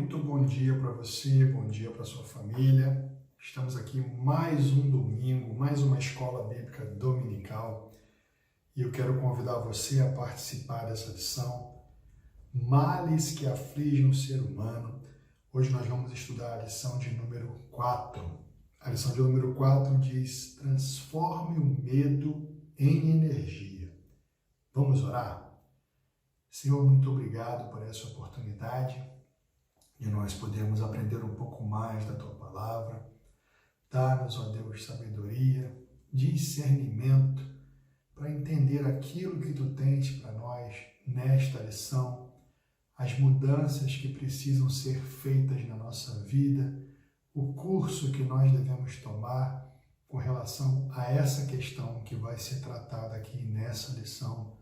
Muito bom dia para você, bom dia para sua família. Estamos aqui mais um domingo, mais uma escola bíblica dominical e eu quero convidar você a participar dessa lição, Males que afligem o ser humano. Hoje nós vamos estudar a lição de número 4. A lição de número 4 diz: transforme o medo em energia. Vamos orar? Senhor, muito obrigado por essa oportunidade e nós podemos aprender um pouco mais da Tua Palavra. Dá-nos, ó Deus, sabedoria, discernimento para entender aquilo que Tu tens para nós nesta lição, as mudanças que precisam ser feitas na nossa vida, o curso que nós devemos tomar com relação a essa questão que vai ser tratada aqui nessa lição.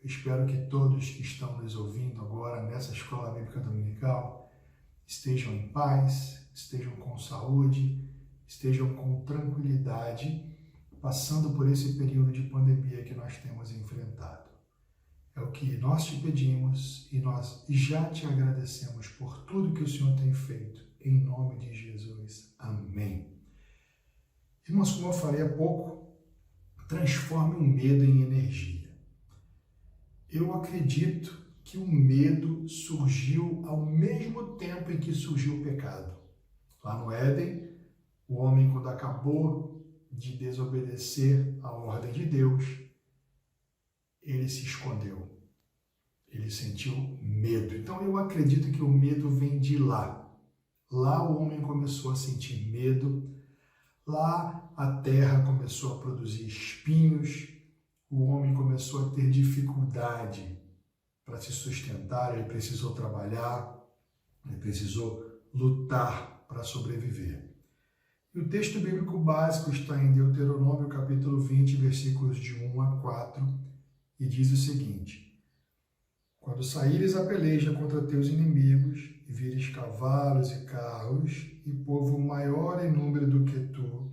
Eu espero que todos que estão nos ouvindo agora nessa escola bíblica dominical estejam em paz, estejam com saúde, estejam com tranquilidade, passando por esse período de pandemia que nós temos enfrentado. É o que nós te pedimos e nós já te agradecemos por tudo que o Senhor tem feito. Em nome de Jesus. Amém. Irmãos, como eu falei há pouco, transforme o medo em energia. Eu acredito que o medo surgiu ao mesmo tempo em que surgiu o pecado. Lá no Éden, o homem, quando acabou de desobedecer à ordem de Deus, ele se escondeu. Ele sentiu medo. Então eu acredito que o medo vem de lá. Lá o homem começou a sentir medo. Lá a terra começou a produzir espinhos. O homem começou a ter dificuldade para se sustentar, ele precisou trabalhar, ele precisou lutar para sobreviver. E o texto bíblico básico está em Deuteronômio capítulo 20, versículos de 1 a 4, e diz o seguinte: quando saíres a peleja contra teus inimigos, e vires cavalos e carros, e povo maior em número do que tu,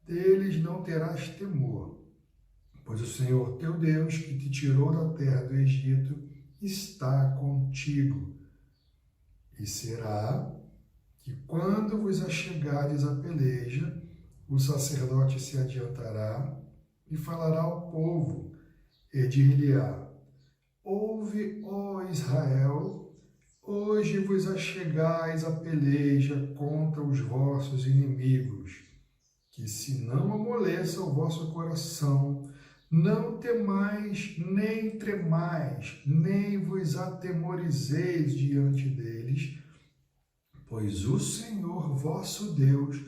deles não terás temor, pois o Senhor teu Deus, que te tirou da terra do Egito, está contigo. E será que quando vos achegardes à peleja, o sacerdote se adiantará e falará ao povo, e dir-lhe-á: ouve, ó Israel, hoje vos achegais à peleja contra os vossos inimigos, que se não amoleça o vosso coração, não temais, nem tremais, nem vos atemorizeis diante deles, pois o Senhor vosso Deus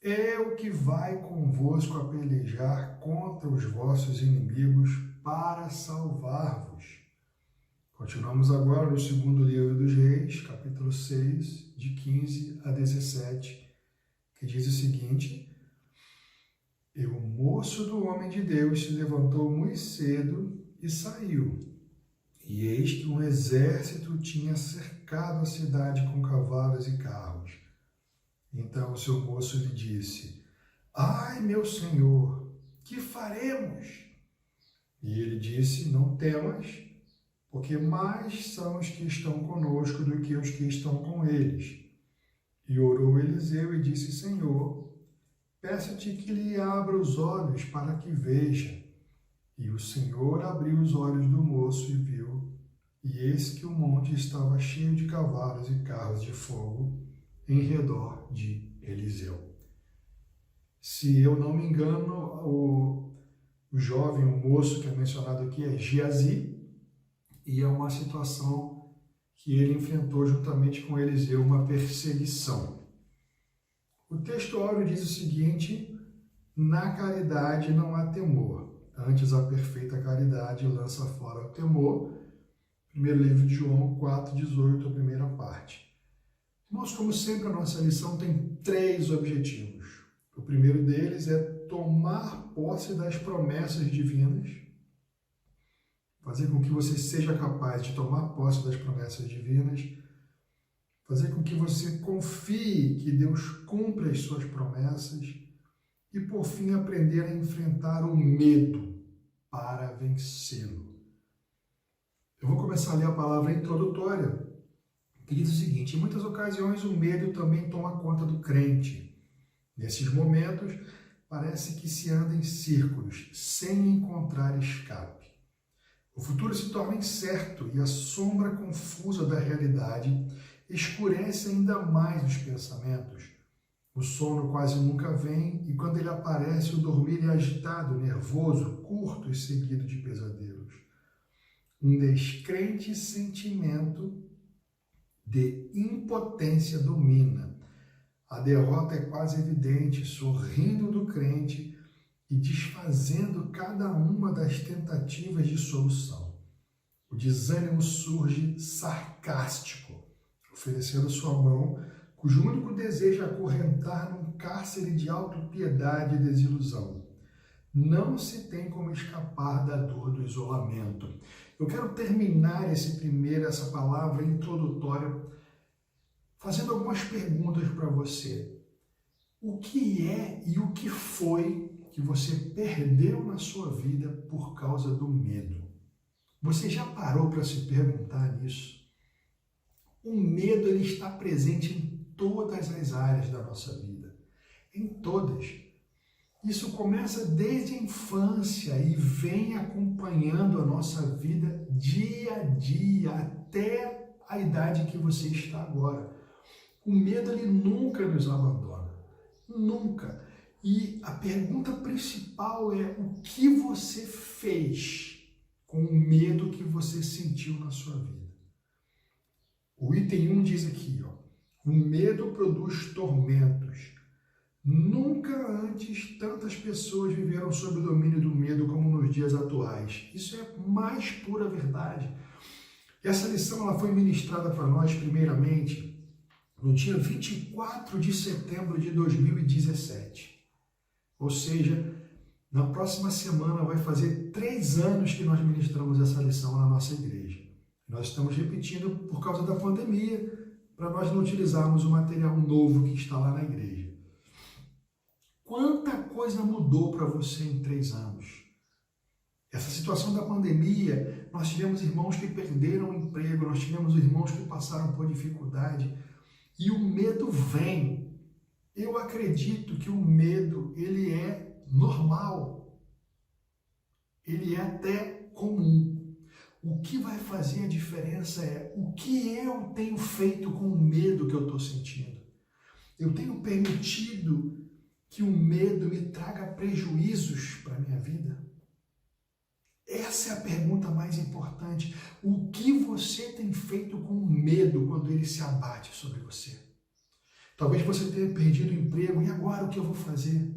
é o que vai convosco a pelejar contra os vossos inimigos para salvar-vos. Continuamos agora no segundo livro dos Reis, capítulo 6, de 15 a 17, que diz o seguinte: e o moço do homem de Deus se levantou muito cedo e saiu. E eis que um exército tinha cercado a cidade com cavalos e carros. Então o seu moço lhe disse: ai, meu senhor, que faremos? E ele disse: não temas, porque mais são os que estão conosco do que os que estão com eles. E orou Eliseu e disse: Senhor, peço-te que lhe abra os olhos para que veja. E o Senhor abriu os olhos do moço e viu, e eis que o monte estava cheio de cavalos e carros de fogo em redor de Eliseu. Se eu não me engano, o jovem, o moço que é mencionado aqui é Geazi, e é uma situação que ele enfrentou juntamente com Eliseu, uma perseguição. O texto áureo diz o seguinte: na caridade não há temor, antes a perfeita caridade lança fora o temor. Primeiro livro de João 4,18, a primeira parte. Irmãos, como sempre, a nossa lição tem 3 objetivos. O primeiro deles é tomar posse das promessas divinas, fazer com que você seja capaz de tomar posse das promessas divinas, fazer com que você confie que Deus cumpre as suas promessas e, por fim, aprender a enfrentar o medo para vencê-lo. Eu vou começar a ler a palavra introdutória, que diz o seguinte: em muitas ocasiões o medo também toma conta do crente. Nesses momentos, parece que se anda em círculos, sem encontrar escape. O futuro se torna incerto e a sombra confusa da realidade escurece ainda mais os pensamentos. O sono quase nunca vem e quando ele aparece, o dormir é agitado, nervoso, curto e seguido de pesadelos. Um descrente sentimento de impotência domina. A derrota é quase evidente, sorrindo do crente e desfazendo cada uma das tentativas de solução. O desânimo surge sarcástico, oferecendo sua mão, cujo único desejo é acorrentar num cárcere de autopiedade e desilusão. Não se tem como escapar da dor do isolamento. Eu quero terminar essa palavra introdutória fazendo algumas perguntas para você. O que é e o que foi que você perdeu na sua vida por causa do medo? Você já parou para se perguntar nisso? O medo ele está presente em todas as áreas da nossa vida, em todas. Isso começa desde a infância e vem acompanhando a nossa vida dia a dia, até a idade que você está agora. O medo ele nunca nos abandona, nunca. E a pergunta principal é: o que você fez com o medo que você sentiu na sua vida? O item 1 diz aqui, o medo produz tormentos. Nunca antes tantas pessoas viveram sob o domínio do medo como nos dias atuais. Isso é mais pura verdade. Essa lição ela foi ministrada para nós primeiramente no dia 24 de setembro de 2017. Ou seja, na próxima semana vai fazer 3 anos que nós ministramos essa lição na nossa igreja. Nós estamos repetindo por causa da pandemia, para nós não utilizarmos o material novo que está lá na igreja. Quanta coisa mudou para você em 3 anos? Essa situação da pandemia, nós tivemos irmãos que perderam o emprego, nós tivemos irmãos que passaram por dificuldade, e o medo vem. Eu acredito que o medo, ele é normal, ele é até comum. O que vai fazer a diferença é o que eu tenho feito com o medo que eu estou sentindo. Eu tenho permitido que o medo me traga prejuízos para a minha vida? Essa é a pergunta mais importante. O que você tem feito com o medo quando ele se abate sobre você? Talvez você tenha perdido o emprego, e agora o que eu vou fazer?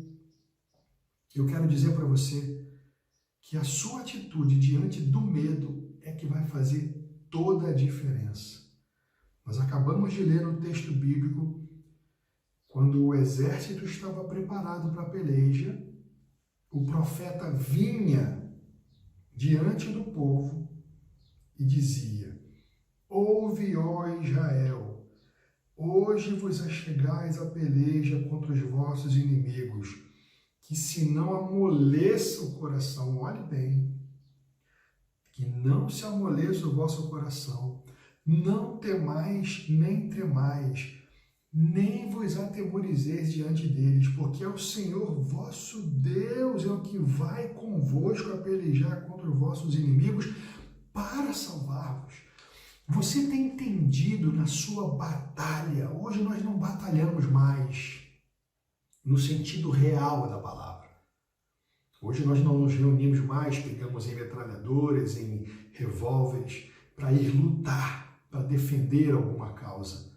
Eu quero dizer para você que a sua atitude diante do medo é que vai fazer toda a diferença. Nós acabamos de ler no texto bíblico, quando o exército estava preparado para a peleja, o profeta vinha diante do povo e dizia: ouve, ó Israel, hoje vos achegais a peleja contra os vossos inimigos, que se não amoleça o coração, olhe bem, que não se amoleça o vosso coração, não temais nem tremais, nem vos atemorizeis diante deles, porque é o Senhor vosso Deus, é o que vai convosco a pelejar contra os vossos inimigos para salvar-vos. Você tem entendido na sua batalha? Hoje nós não batalhamos mais no sentido real da palavra. Hoje nós não nos reunimos mais, pegamos em metralhadoras, em revólveres, para ir lutar, para defender alguma causa.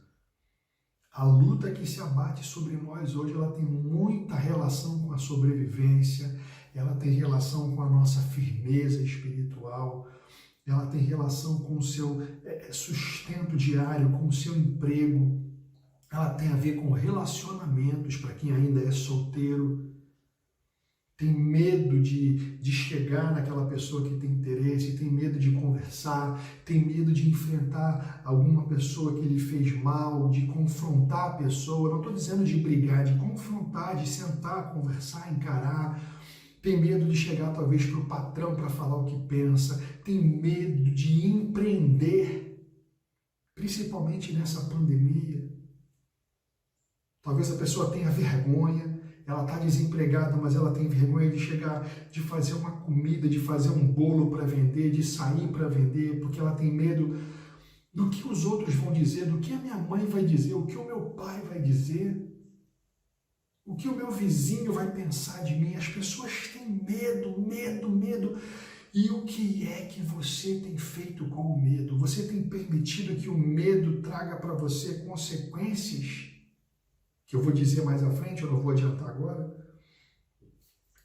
A luta que se abate sobre nós hoje, ela tem muita relação com a sobrevivência, ela tem relação com a nossa firmeza espiritual, ela tem relação com o seu sustento diário, com o seu emprego, ela tem a ver com relacionamentos para quem ainda é solteiro, tem medo de chegar naquela pessoa que tem interesse, tem medo de conversar, tem medo de enfrentar alguma pessoa que lhe fez mal, de confrontar a pessoa, não estou dizendo de brigar, de confrontar, de sentar, conversar, encarar, tem medo de chegar talvez para o patrão para falar o que pensa, tem medo de empreender, principalmente principalmente nessa pandemia. Talvez a pessoa tenha vergonha, ela está desempregada, mas ela tem vergonha de chegar, de fazer uma comida, de fazer um bolo para vender, de sair para vender, porque ela tem medo do que os outros vão dizer, do que a minha mãe vai dizer, o que o meu pai vai dizer, o que o meu vizinho vai pensar de mim. As pessoas têm medo, medo, medo. E o que é que você tem feito com o medo? Você tem permitido que o medo traga para você consequências? Que eu vou dizer mais à frente, eu não vou adiantar agora.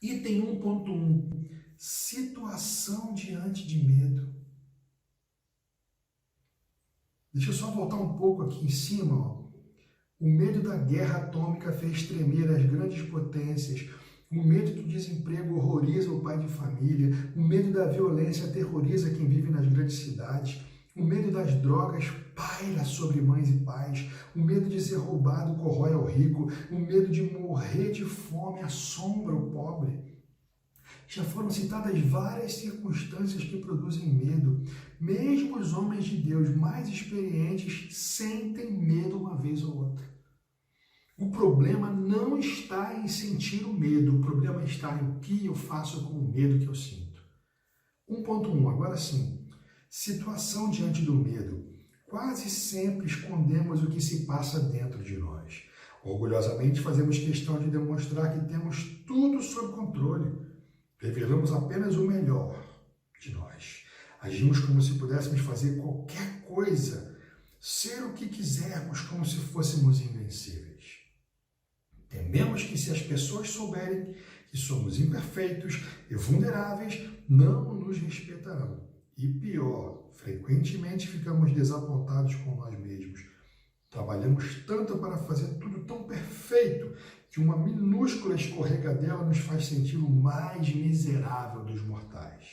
Item 1.1. Situação diante de medo. Deixa eu só voltar um pouco aqui em cima. Ó. O medo da guerra atômica fez tremer as grandes potências. O medo do desemprego horroriza o pai de família. O medo da violência aterroriza quem vive nas grandes cidades. O medo das drogas paira sobre mães e pais. O medo de ser roubado corrói ao rico. O medo de morrer de fome assombra o pobre. Já foram citadas várias circunstâncias que produzem medo. Mesmo os homens de Deus mais experientes sentem medo uma vez ou outra. O problema não está em sentir o medo, o problema está em o que eu faço com o medo que eu sinto. 1.1, agora sim. Situação diante do medo. Quase sempre escondemos o que se passa dentro de nós. Orgulhosamente fazemos questão de demonstrar que temos tudo sob controle. Revelamos apenas o melhor de nós. Agimos como se pudéssemos fazer qualquer coisa, ser o que quisermos, como se fôssemos invencíveis. Tememos que se as pessoas souberem que somos imperfeitos e vulneráveis, não nos respeitarão. E pior, frequentemente ficamos desapontados com nós mesmos. Trabalhamos tanto para fazer tudo tão perfeito que uma minúscula escorregadela nos faz sentir o mais miserável dos mortais.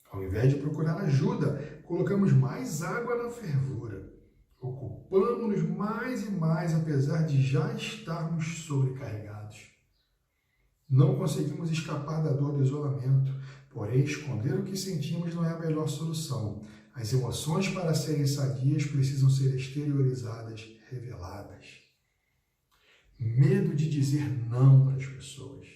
Ao invés de procurar ajuda, colocamos mais água na fervura. Ocupamos-nos mais e mais, apesar de já estarmos sobrecarregados. Não conseguimos escapar da dor do isolamento, porém esconder o que sentimos não é a melhor solução. As emoções, para serem sadias, precisam ser exteriorizadas, reveladas. Medo de dizer não para as pessoas.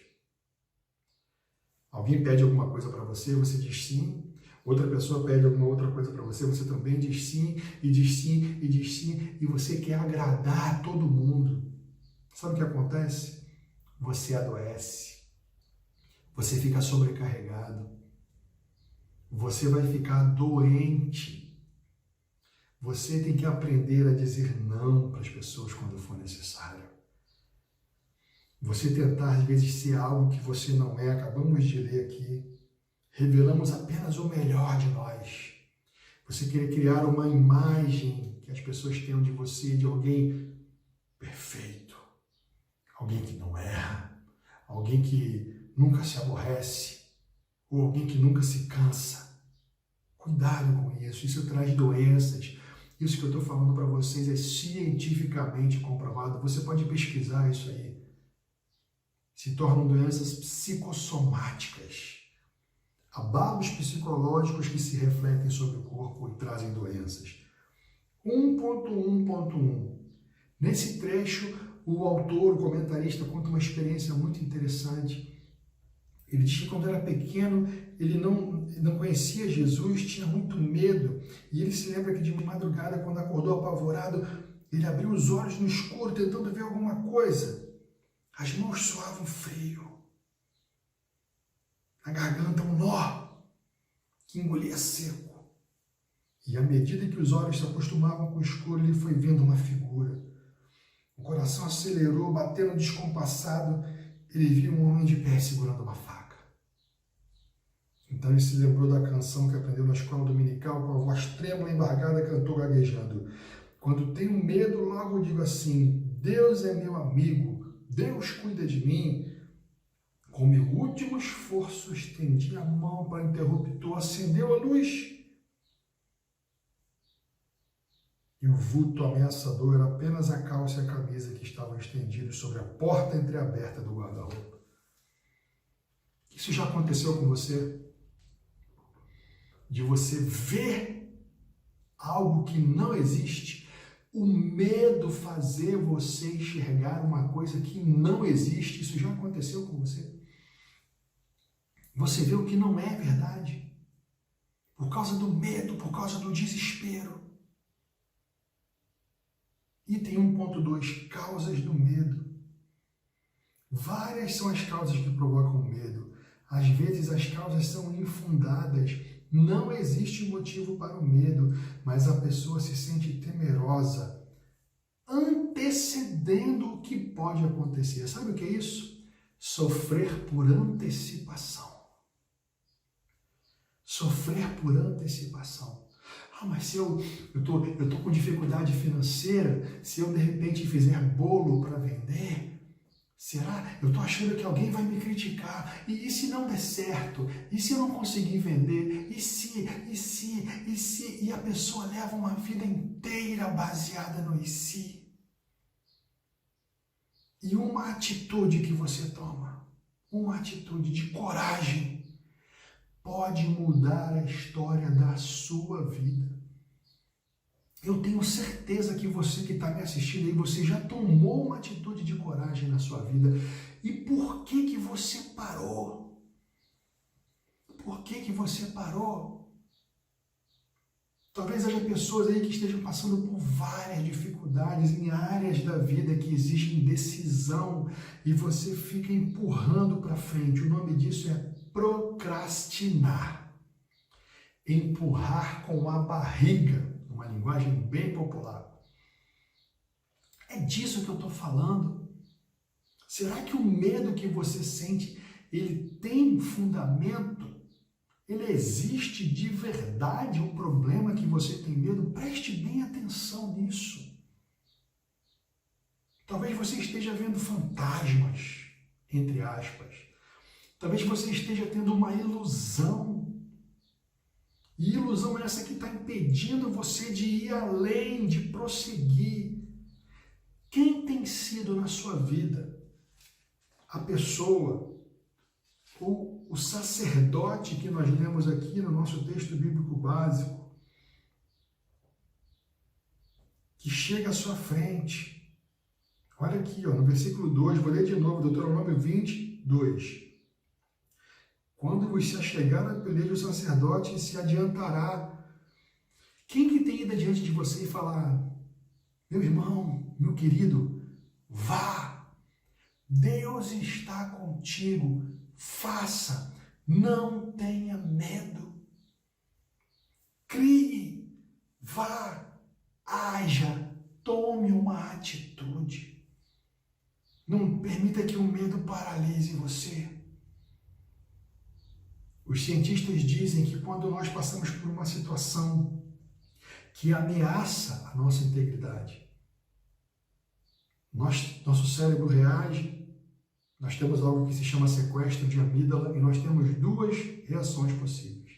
Alguém pede alguma coisa para você, você diz sim. Outra pessoa pede alguma outra coisa para você, você também diz sim, e diz sim, e diz sim, e você quer agradar todo mundo. Sabe o que acontece? Você adoece. Você fica sobrecarregado. Você vai ficar doente. Você tem que aprender a dizer não para as pessoas quando for necessário. Você tentar, às vezes, ser algo que você não é, acabamos de ler aqui. Revelamos apenas o melhor de nós. Você quer criar uma imagem que as pessoas tenham de você, de alguém perfeito. Alguém que não erra. Alguém que nunca se aborrece. Ou alguém que nunca se cansa. Cuidado com isso. Isso traz doenças. Isso que eu estou falando para vocês é cientificamente comprovado. Você pode pesquisar isso aí. Se tornam doenças psicossomáticas. Abalos psicológicos que se refletem sobre o corpo e trazem doenças. 1.1.1. Nesse trecho, o autor, o comentarista, conta uma experiência muito interessante. Ele diz que quando era pequeno, ele não conhecia Jesus, tinha muito medo. E ele se lembra que de madrugada, quando acordou apavorado, ele abriu os olhos no escuro, tentando ver alguma coisa. As mãos soavam frio. Na garganta um nó que engolia seco. E à medida que os olhos se acostumavam com o escuro, ele foi vendo uma figura. O coração acelerou, batendo descompassado, ele viu um homem de pé segurando uma faca. Então ele se lembrou da canção que aprendeu na escola dominical, com a voz trêmula e embargada, cantou gaguejando. Quando tenho medo, logo digo assim, Deus é meu amigo, Deus cuida de mim. Com meu último esforço, estendi a mão para o interruptor, acendeu a luz. E o vulto ameaçador era apenas a calça e a camisa que estavam estendidos sobre a porta entreaberta do guarda-roupa. Isso já aconteceu com você? De você ver algo que não existe, O medo fazer você enxergar uma coisa que não existe. Isso já aconteceu com você? Você vê o que não é verdade. Por causa do medo, por causa do desespero. Item 1.2, causas do medo. Várias são as causas que provocam medo. Às vezes as causas são infundadas. Não existe motivo para o medo, mas a pessoa se sente temerosa, antecedendo o que pode acontecer. Sabe o que é isso? Sofrer por antecipação. Sofrer por antecipação. Mas se eu tô com dificuldade financeira, se eu de repente fizer bolo para vender, será? Eu estou achando que alguém vai me criticar. E se não der certo? E se eu não conseguir vender? E se? E a pessoa leva uma vida inteira baseada no e se? E uma atitude que você toma, uma atitude de coragem, pode mudar a história da sua vida. Eu tenho certeza que você que está me assistindo aí, você já tomou uma atitude de coragem na sua vida. E por que você parou? Por que você parou? Talvez haja pessoas aí que estejam passando por várias dificuldades em áreas da vida que existe indecisão e você fica empurrando para frente. O nome disso é procrastinar. Empurrar com a barriga. Uma linguagem bem popular. É disso que eu estou falando? Será que o medo que você sente, ele tem fundamento? Ele existe de verdade? O problema que você tem medo? Preste bem atenção nisso. Talvez você esteja vendo fantasmas, entre aspas. Talvez você esteja tendo uma ilusão. E ilusão é essa que está impedindo você de ir além, de prosseguir. Quem tem sido na sua vida a pessoa ou o sacerdote que nós lemos aqui no nosso texto bíblico básico, que chega à sua frente? Olha aqui, no versículo 2, vou ler de novo, Deuteronômio 22. Quando vos se achegar a peleja, o sacerdote se adiantará. Quem que tem ido diante de você e falar: meu irmão, meu querido, vá, Deus está contigo, faça, não tenha medo, crie, vá, haja, tome uma atitude. Não permita que o medo paralise você. Os cientistas dizem que quando nós passamos por uma situação que ameaça a nossa integridade, nosso cérebro reage, nós temos algo que se chama sequestro de amígdala e nós temos duas reações possíveis: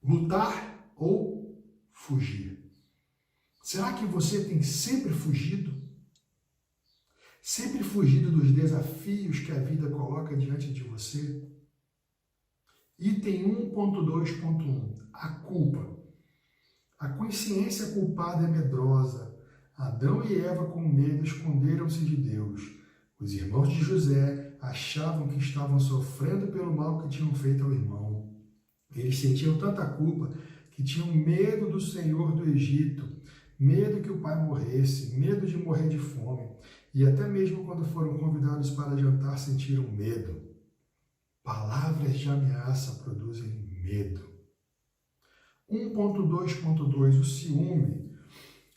lutar ou fugir. Será que você tem sempre fugido? Sempre fugido dos desafios que a vida coloca diante de você? Item 1.2.1, a culpa. A consciência culpada é medrosa. Adão e Eva, com medo, esconderam-se de Deus. Os irmãos de José achavam que estavam sofrendo pelo mal que tinham feito ao irmão. Eles sentiam tanta culpa que tinham medo do Senhor do Egito, medo que o pai morresse, medo de morrer de fome. E até mesmo quando foram convidados para jantar, sentiram medo. Palavras de ameaça produzem medo. 1.2.2, o ciúme.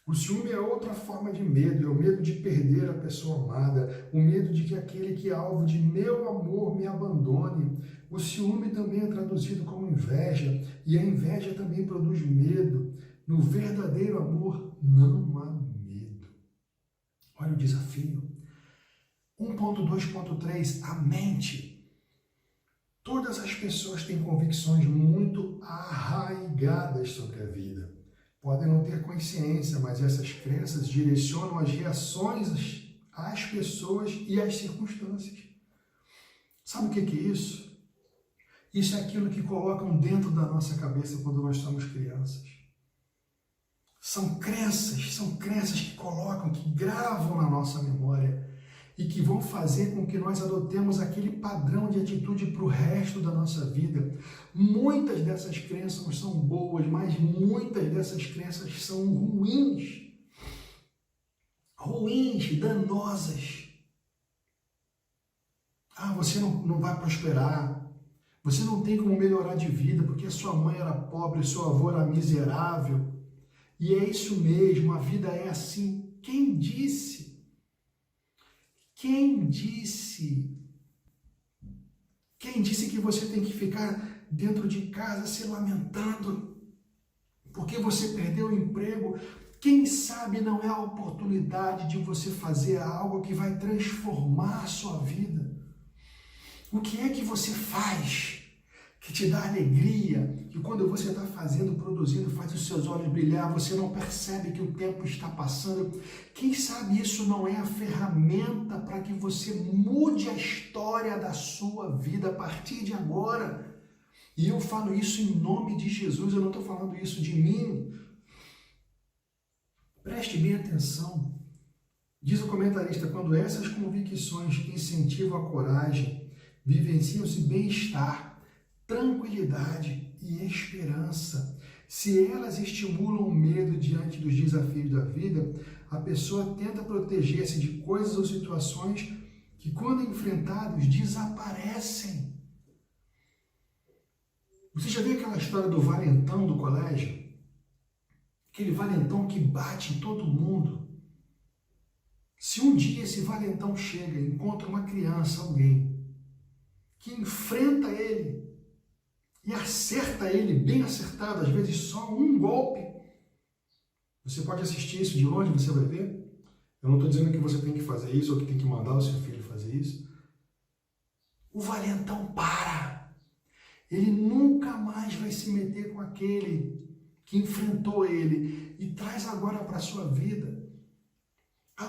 O ciúme é outra forma de medo, é o medo de perder a pessoa amada, o medo de que aquele que é alvo de meu amor me abandone. O ciúme também é traduzido como inveja, e a inveja também produz medo. No verdadeiro amor não há medo. Olha o desafio. 1.2.3, a mente. Todas as pessoas têm convicções muito arraigadas sobre a vida. Podem não ter consciência, mas essas crenças direcionam as reações às pessoas e às circunstâncias. Sabe o que é isso? Isso é aquilo que colocam dentro da nossa cabeça quando nós somos crianças. São crenças que colocam, que gravam na nossa memória e que vão fazer com que nós adotemos aquele padrão de atitude para o resto da nossa vida. Muitas dessas crenças não são boas, mas muitas dessas crenças são ruins, danosas. Você não vai prosperar, você não tem como melhorar de vida porque sua mãe era pobre, seu avô era miserável. E é isso mesmo, a vida é assim. Quem disse? Quem disse? Quem disse que você tem que ficar dentro de casa se lamentando porque você perdeu o emprego? Quem sabe não é a oportunidade de você fazer algo que vai transformar a sua vida? O que é que você faz que te dá alegria, que quando você está fazendo, produzindo, faz os seus olhos brilhar, você não percebe que o tempo está passando? Quem sabe isso não é a ferramenta para que você mude a história da sua vida a partir de agora? E eu falo isso em nome de Jesus, eu não estou falando isso de mim. Preste bem atenção. Diz o comentarista, quando essas convicções incentivam a coragem, vivenciam-se bem-estar, tranquilidade e esperança. Se elas estimulam o medo diante dos desafios da vida, a pessoa tenta proteger-se de coisas ou situações que, quando enfrentados, desaparecem. Você já viu aquela história do valentão do colégio? Aquele valentão que bate em todo mundo. Se um dia esse valentão chega e encontra uma criança, alguém, que enfrenta ele, e acerta ele, bem acertado, às vezes só um golpe. Você pode assistir isso de longe, você vai ver. Eu não estou dizendo que você tem que fazer isso ou que tem que mandar o seu filho fazer isso. O valentão para. Ele nunca mais vai se meter com aquele que enfrentou ele e traz agora para a sua vida.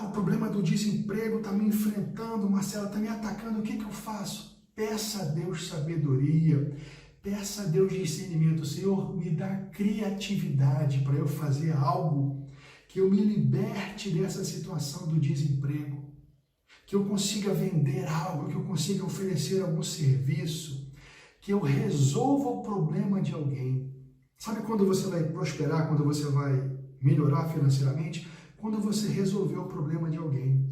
O problema do desemprego está me enfrentando, Marcelo, está me atacando, o que eu faço? Peça a Deus sabedoria. Peça a Deus discernimento. Senhor, me dá criatividade para eu fazer algo que eu me liberte dessa situação do desemprego, que eu consiga vender algo, que eu consiga oferecer algum serviço, que eu resolva o problema de alguém. Sabe quando você vai prosperar, quando você vai melhorar financeiramente? Quando você resolver o problema de alguém.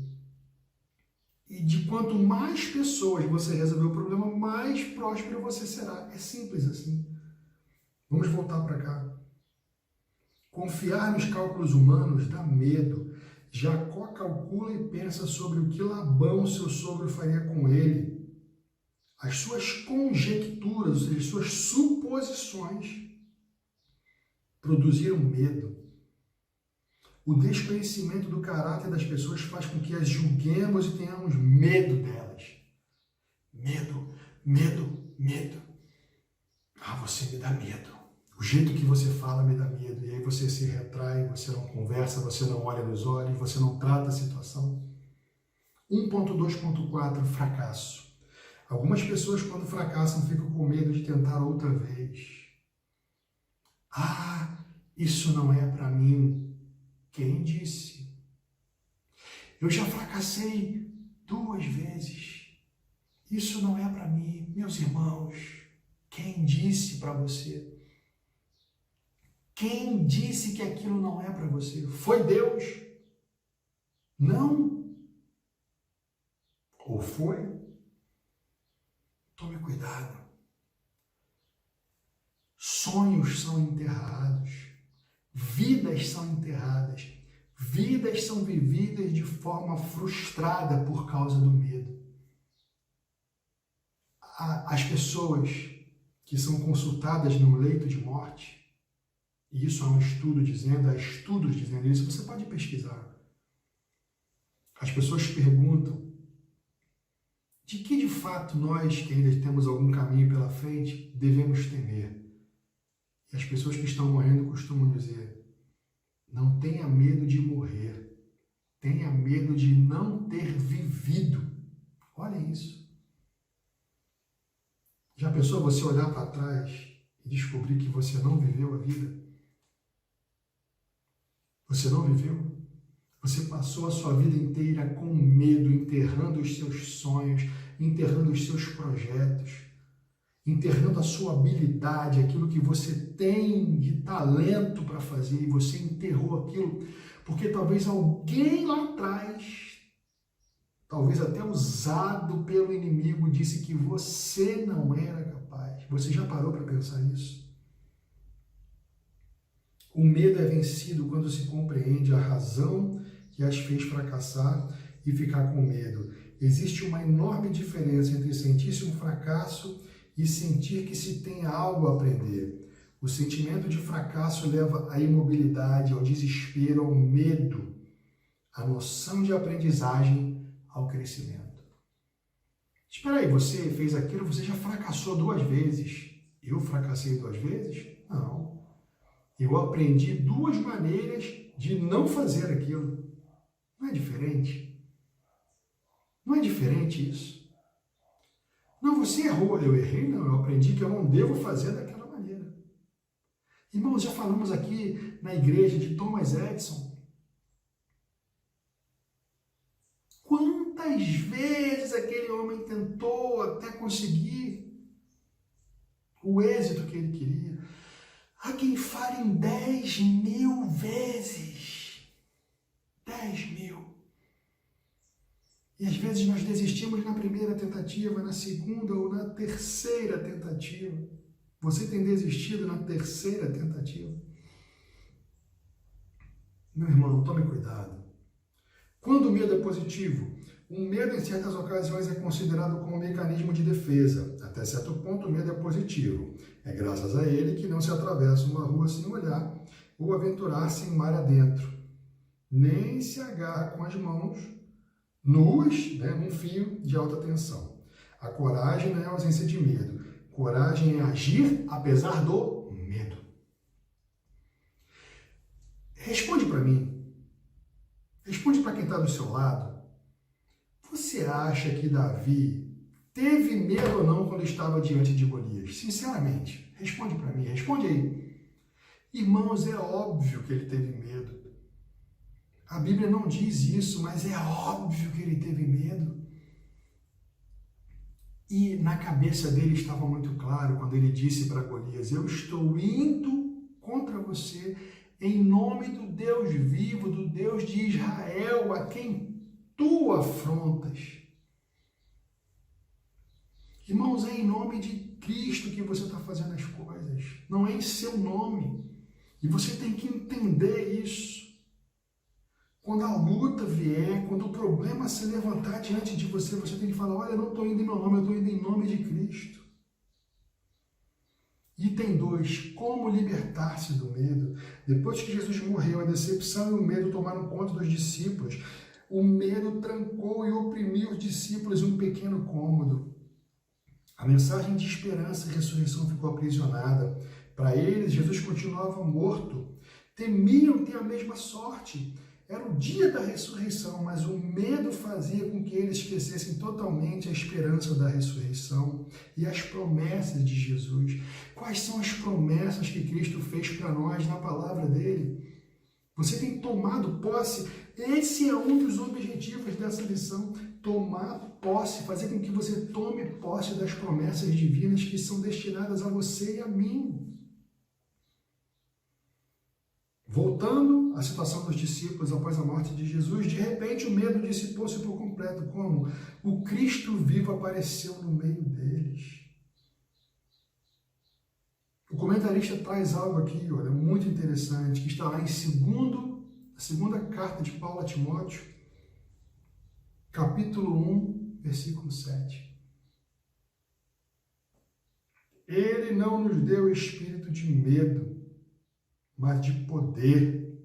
E de quanto mais pessoas você resolver o problema, mais próspero você será. É simples assim. Vamos voltar para cá. Confiar nos cálculos humanos dá medo. Jacó calcula e pensa sobre o que Labão, seu sogro, faria com ele. As suas conjecturas, ou seja, as suas suposições, produziram medo. O desconhecimento do caráter das pessoas faz com que as julguemos e tenhamos medo delas. Medo, medo, medo. Você me dá medo. O jeito que você fala me dá medo. E aí você se retrai, você não conversa, você não olha nos olhos, você não trata a situação. 1.2.4, fracasso. Algumas pessoas, quando fracassam, ficam com medo de tentar outra vez. Isso não é para mim. Quem disse? Eu já fracassei 2 vezes. Isso não é para mim. Meus irmãos, quem disse para você? Quem disse que aquilo não é para você? Foi Deus? Não? Ou foi? Tome cuidado. Sonhos são enterrados. Vidas são enterradas, vidas são vividas de forma frustrada por causa do medo. As pessoas que são consultadas no leito de morte, e isso há estudos dizendo isso, você pode pesquisar. As pessoas perguntam de que de fato nós, que ainda temos algum caminho pela frente, devemos temer. E as pessoas que estão morrendo costumam dizer, não tenha medo de morrer, tenha medo de não ter vivido. Olha isso. Já pensou você olhar para trás e descobrir que você não viveu a vida? Você não viveu? Você passou a sua vida inteira com medo, enterrando os seus sonhos, enterrando os seus projetos, enterrando a sua habilidade, aquilo que você tem de talento para fazer, e você enterrou aquilo porque talvez alguém lá atrás, talvez até usado pelo inimigo, disse que você não era capaz. Você já parou para pensar nisso? O medo é vencido quando se compreende a razão que as fez fracassar e ficar com medo. Existe uma enorme diferença entre sentir-se um fracasso e sentir que se tem algo a aprender. O sentimento de fracasso leva à imobilidade, ao desespero, ao medo. A noção de aprendizagem ao crescimento. Espera aí, você fez aquilo, você já fracassou 2 vezes. Eu fracassei 2 vezes? Não. Eu aprendi 2 maneiras de não fazer aquilo. Não é diferente? Não é diferente isso? Não, você errou. Eu errei? Não, eu aprendi que eu não devo fazer daquela maneira. Irmãos, já falamos aqui na igreja de Thomas Edison. Quantas vezes aquele homem tentou até conseguir o êxito que ele queria? Há quem fale em 10.000 vezes. 10.000. E às vezes nós desistimos na primeira tentativa, na segunda ou na terceira tentativa. Você tem desistido na terceira tentativa? Meu irmão, tome cuidado. Quando o medo é positivo, o medo em certas ocasiões é considerado como um mecanismo de defesa. Até certo ponto o medo é positivo. É graças a ele que não se atravessa uma rua sem olhar ou aventurar-se em mar adentro. Nem se agarra com as mãos nuas, num fio de alta tensão. A coragem não é a ausência de medo. Coragem é agir apesar do medo. Responde para mim. Responde para quem está do seu lado. Você acha que Davi teve medo ou não quando estava diante de Golias? Sinceramente, responde para mim, responde aí. Irmãos, é óbvio que ele teve medo. A Bíblia não diz isso, mas é óbvio que ele teve medo. E na cabeça dele estava muito claro quando ele disse para Golias: eu estou indo contra você em nome do Deus vivo, do Deus de Israel, a quem tu afrontas. Irmãos, é em nome de Cristo que você está fazendo as coisas, não é em seu nome. E você tem que entender isso. Quando a luta vier, quando o problema se levantar diante de você, você tem que falar: olha, eu não estou indo em meu nome, eu estou indo em nome de Cristo. Item 2, como libertar-se do medo? Depois que Jesus morreu, a decepção e o medo tomaram conta dos discípulos. O medo trancou e oprimiu os discípulos em um pequeno cômodo. A mensagem de esperança e ressurreição ficou aprisionada. Para eles, Jesus continuava morto. Temiam ter a mesma sorte. Era o dia da ressurreição, mas o medo fazia com que eles esquecessem totalmente a esperança da ressurreição e as promessas de Jesus. Quais são as promessas que Cristo fez para nós na palavra dele? Você tem tomado posse? Esse é um dos objetivos dessa lição. Tomar posse, fazer com que você tome posse das promessas divinas que são destinadas a você e a mim. Voltando à situação dos discípulos após a morte de Jesus, de repente o medo dissipou-se por completo. Como? O Cristo vivo apareceu no meio deles. O comentarista traz algo aqui, olha, muito interessante, que está lá em segunda carta de Paulo a Timóteo, capítulo 1, versículo 7. Ele não nos deu espírito de medo, mas de poder.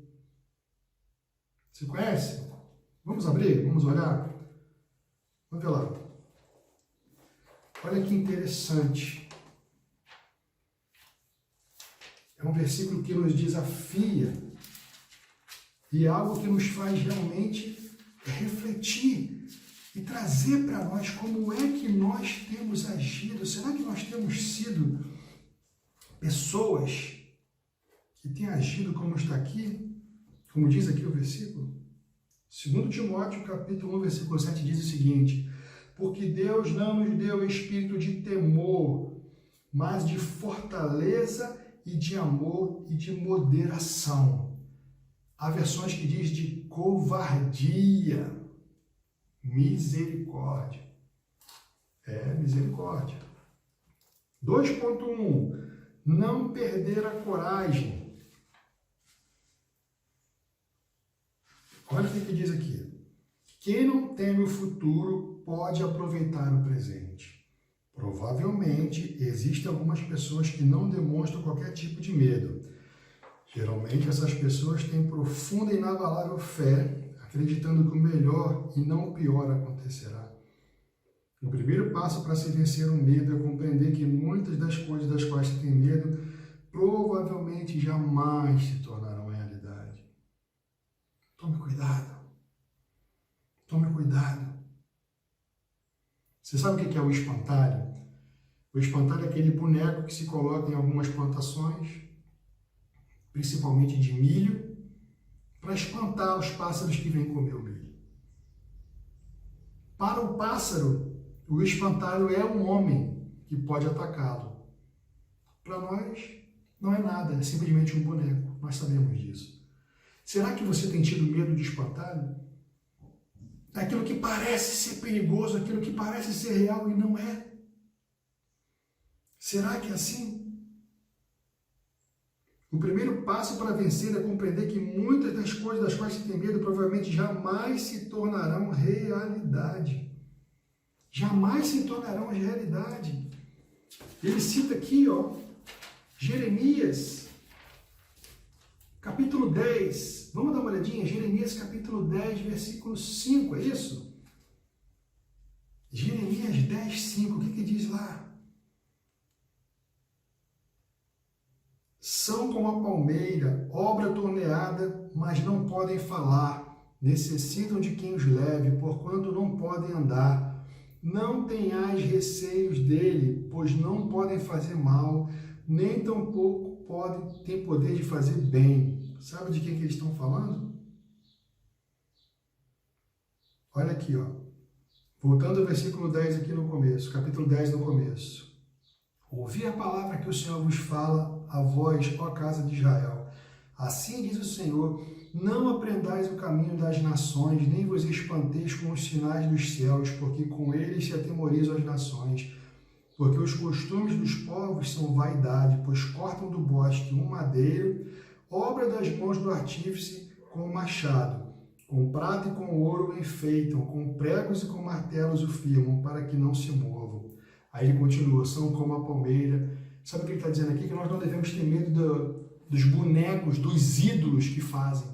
Você conhece? Vamos abrir? Vamos olhar? Vamos ver lá. Olha que interessante. É um versículo que nos desafia e é algo que nos faz realmente refletir e trazer para nós como é que nós temos agido. Será que nós temos sido pessoas que têm agido como está aqui? Como diz aqui o versículo, 2 Timóteo, capítulo 1, versículo 7, diz o seguinte: porque Deus não nos deu espírito de temor, mas de fortaleza e de amor e de moderação. Há versões que diz de covardia, misericórdia. Misericórdia. 2.1. Não perder a coragem. Olha o que diz aqui. Quem não teme o futuro pode aproveitar o presente. Provavelmente, existem algumas pessoas que não demonstram qualquer tipo de medo. Geralmente, essas pessoas têm profunda e inabalável fé, acreditando que o melhor e não o pior acontecerá. O primeiro passo para se vencer o medo é compreender que muitas das coisas das quais se tem medo provavelmente jamais se tornarão realidade. Tome cuidado. Tome cuidado. Você sabe o que é o espantalho? O espantalho é aquele boneco que se coloca em algumas plantações, principalmente de milho, para espantar os pássaros que vêm comer o milho. Para o pássaro, o espantalho é um homem que pode atacá-lo. Para nós, não é nada, é simplesmente um boneco. Nós sabemos disso. Será que você tem tido medo de espantalho? Daquilo que parece ser perigoso, aquilo que parece ser real e não é? Será que é assim? O primeiro passo para vencer é compreender que muitas das coisas das quais você tem medo provavelmente jamais se tornarão realidade. Jamais se tornarão realidade. Ele cita aqui, Jeremias, capítulo 10. Vamos dar uma olhadinha? Jeremias, capítulo 10, versículo 5, é isso? Jeremias 10, 5, o que diz lá? São como a palmeira, obra torneada, mas não podem falar. Necessitam de quem os leve, porquanto não podem andar. Não tenhais receios dele, pois não podem fazer mal, nem tampouco têm poder de fazer bem. Sabe de quem que eles estão falando? Olha aqui, voltando ao versículo 10 aqui no começo, capítulo 10 no começo. Ouvi a palavra que o Senhor vos fala, a vós, ó casa de Israel. Assim diz o Senhor, não aprendais o caminho das nações, nem vos espanteis com os sinais dos céus, porque com eles se atemorizam as nações. Porque os costumes dos povos são vaidade, pois cortam do bosque um madeiro, obra das mãos do artífice com machado. Com prata e com ouro o enfeitam, com pregos e com martelos o firmam, para que não se movam. Aí ele continua, são como a palmeira. Sabe o que ele está dizendo aqui? Que nós não devemos ter medo dos bonecos, dos ídolos que fazem.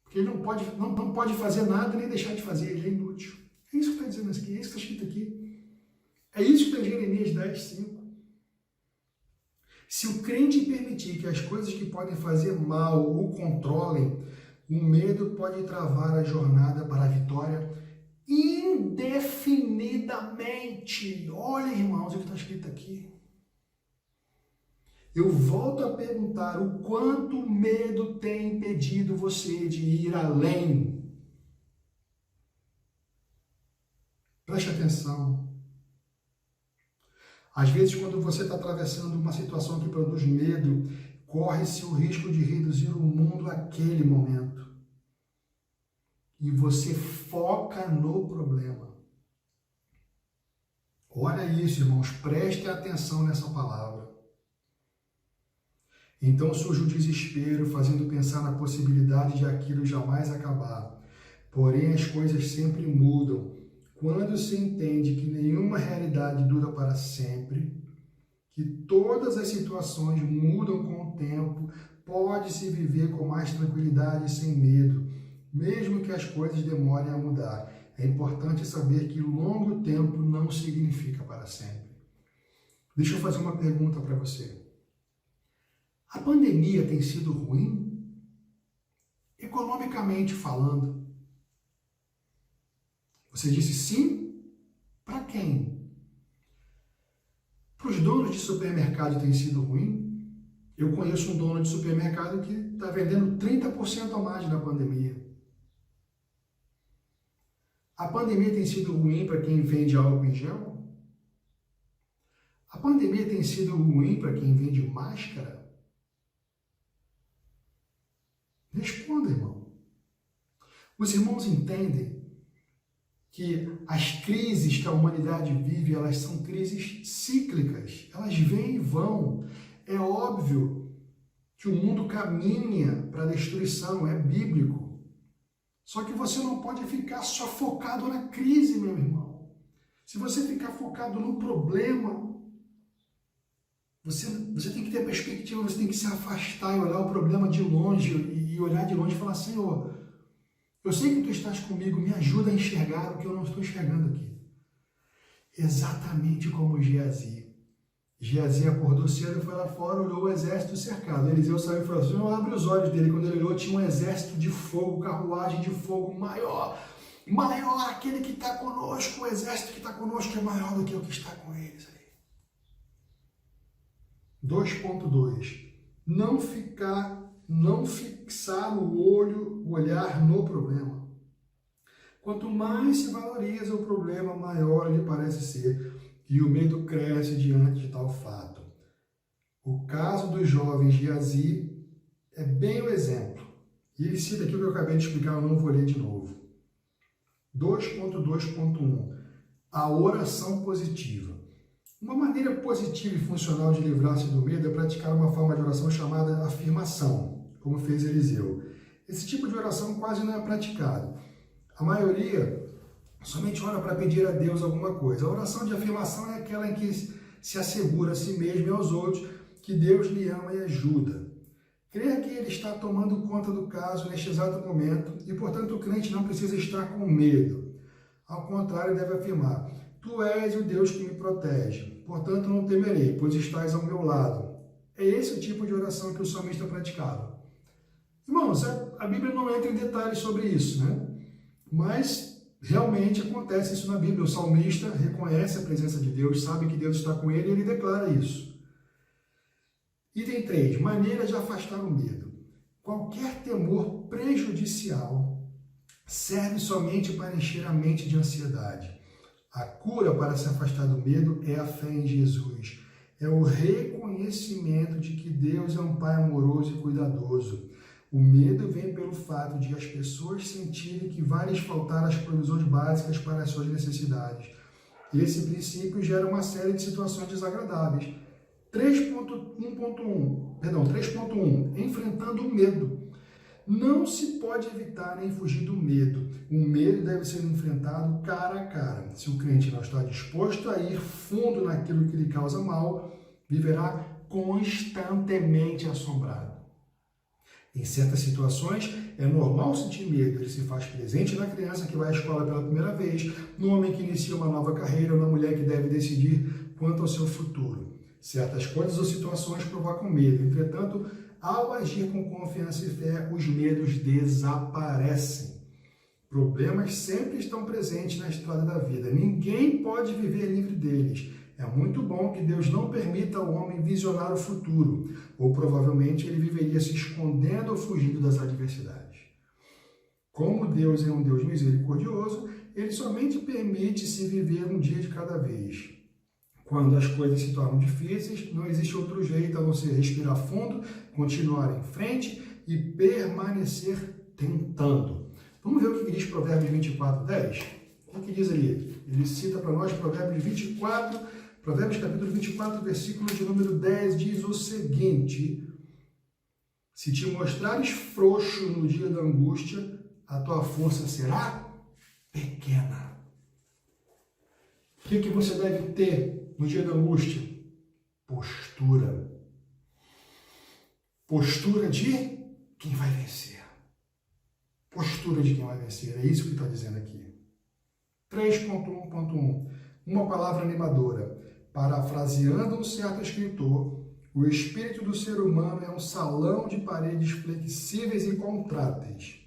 Porque ele não pode fazer nada nem deixar de fazer, ele é inútil. É isso que está dizendo aqui, é isso que está escrito aqui. É isso que está em Jeremias 10, 5. Se o crente permitir que as coisas que podem fazer mal o controlem, o medo pode travar a jornada para a vitória indefinidamente. Olha, irmãos, o que está escrito aqui. Eu volto a perguntar o quanto o medo tem impedido você de ir além. Preste atenção. Às vezes, quando você está atravessando uma situação que produz medo, corre-se o risco de reduzir o mundo àquele momento. E você foca no problema. Olha isso, irmãos, preste atenção nessa palavra. Então surge o desespero, fazendo pensar na possibilidade de aquilo jamais acabar. Porém, as coisas sempre mudam. Quando se entende que nenhuma realidade dura para sempre, que todas as situações mudam com o tempo, pode-se viver com mais tranquilidade e sem medo, mesmo que as coisas demorem a mudar. É importante saber que longo tempo não significa para sempre. Deixa eu fazer uma pergunta para você. A pandemia tem sido ruim? Economicamente falando. Você disse sim? Para quem? Para os donos de supermercado tem sido ruim? Eu conheço um dono de supermercado que está vendendo 30% a mais na pandemia. A pandemia tem sido ruim para quem vende álcool em gel? A pandemia tem sido ruim para quem vende máscara? Responda, irmão. Os irmãos entendem que as crises que a humanidade vive, elas são crises cíclicas. Elas vêm e vão. É óbvio que o mundo caminha para a destruição, é bíblico. Só que você não pode ficar só focado na crise, meu irmão. Se você ficar focado no problema, você tem que ter perspectiva, você tem que se afastar e olhar o problema de longe e olhar de longe e falar, Senhor, eu sei que Tu estás comigo, me ajuda a enxergar o que eu não estou enxergando aqui. Exatamente como Geazi. Geazi acordou cedo, foi lá fora, olhou o exército cercado. Eliseu saiu e falou assim, Senhor, abre os olhos dele. Quando ele olhou, tinha um exército de fogo, carruagem de fogo maior, aquele que está conosco, o exército que está conosco é maior do que o que está com eles. 2.2. Não fixar o olhar no problema. Quanto mais se valoriza o problema, maior ele parece ser, e o medo cresce diante de tal fato. O caso do jovem Geazi é bem o exemplo. E ele cita aquilo que eu acabei de explicar, eu não vou ler de novo. 2.2.1. A oração positiva. Uma maneira positiva e funcional de livrar-se do medo é praticar uma forma de oração chamada afirmação, como fez Eliseu. Esse tipo de oração quase não é praticado. A maioria somente ora para pedir a Deus alguma coisa. A oração de afirmação é aquela em que se assegura a si mesmo e aos outros que Deus lhe ama e ajuda. Crer que Ele está tomando conta do caso neste exato momento e, portanto, o crente não precisa estar com medo. Ao contrário, deve afirmar, Tu és o Deus que me protege, portanto não temerei, pois estás ao meu lado. É esse o tipo de oração que o salmista praticava. Irmãos, a Bíblia não entra em detalhes sobre isso, né? Mas realmente acontece isso na Bíblia. O salmista reconhece a presença de Deus, sabe que Deus está com ele e ele declara isso. Item 3. Maneira de afastar o medo. Qualquer temor prejudicial serve somente para encher a mente de ansiedade. A cura para se afastar do medo é a fé em Jesus. É o reconhecimento de que Deus é um Pai amoroso e cuidadoso. O medo vem pelo fato de as pessoas sentirem que vai lhes faltar as provisões básicas para as suas necessidades. Esse princípio gera uma série de situações desagradáveis. 3.1. Enfrentando o medo. Não se pode evitar nem fugir do medo. O medo deve ser enfrentado cara a cara. Se o crente não está disposto a ir fundo naquilo que lhe causa mal, viverá constantemente assombrado. Em certas situações, é normal sentir medo. Ele se faz presente na criança que vai à escola pela primeira vez, no homem que inicia uma nova carreira ou na mulher que deve decidir quanto ao seu futuro. Certas coisas ou situações provocam medo. Entretanto, ao agir com confiança e fé, os medos desaparecem. Problemas sempre estão presentes na estrada da vida. Ninguém pode viver livre deles. É muito bom que Deus não permita ao homem visionar o futuro, ou provavelmente ele viveria se escondendo ou fugindo das adversidades. Como Deus é um Deus misericordioso, ele somente permite se viver um dia de cada vez. Quando as coisas se tornam difíceis, não existe outro jeito a não ser respirar fundo, continuar em frente e permanecer tentando. Vamos ver o que diz Provérbios 24:10? O que diz ali? Ele cita para nós Provérbios capítulo 24, versículo de número 10, diz o seguinte: Se te mostrares frouxo no dia da angústia, a tua força será pequena. O que você deve ter no dia da angústia? Postura. Postura de quem vai vencer. Postura de quem vai vencer. É isso que está dizendo aqui. 3.1.1. Uma palavra animadora. Parafraseando um certo escritor, o espírito do ser humano é um salão de paredes flexíveis e contráteis.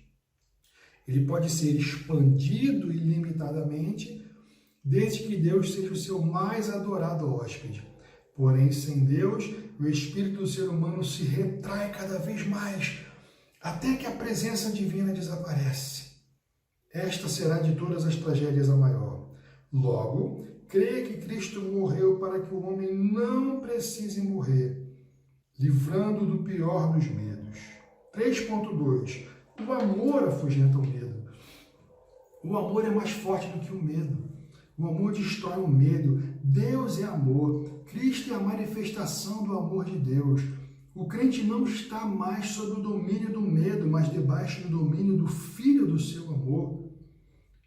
Ele pode ser expandido ilimitadamente, desde que Deus seja o seu mais adorado hóspede. Porém, sem Deus, o espírito do ser humano se retrai cada vez mais, até que a presença divina desaparece. Esta será de todas as tragédias a maior. Logo, creia que Cristo morreu para que o homem não precise morrer, livrando do pior dos medos. 3.2. O amor afugenta o medo. O amor é mais forte do que o medo. O amor destrói o medo. Deus é amor. Cristo é a manifestação do amor de Deus. O crente não está mais sob o domínio do medo, mas debaixo do domínio do Filho do seu amor.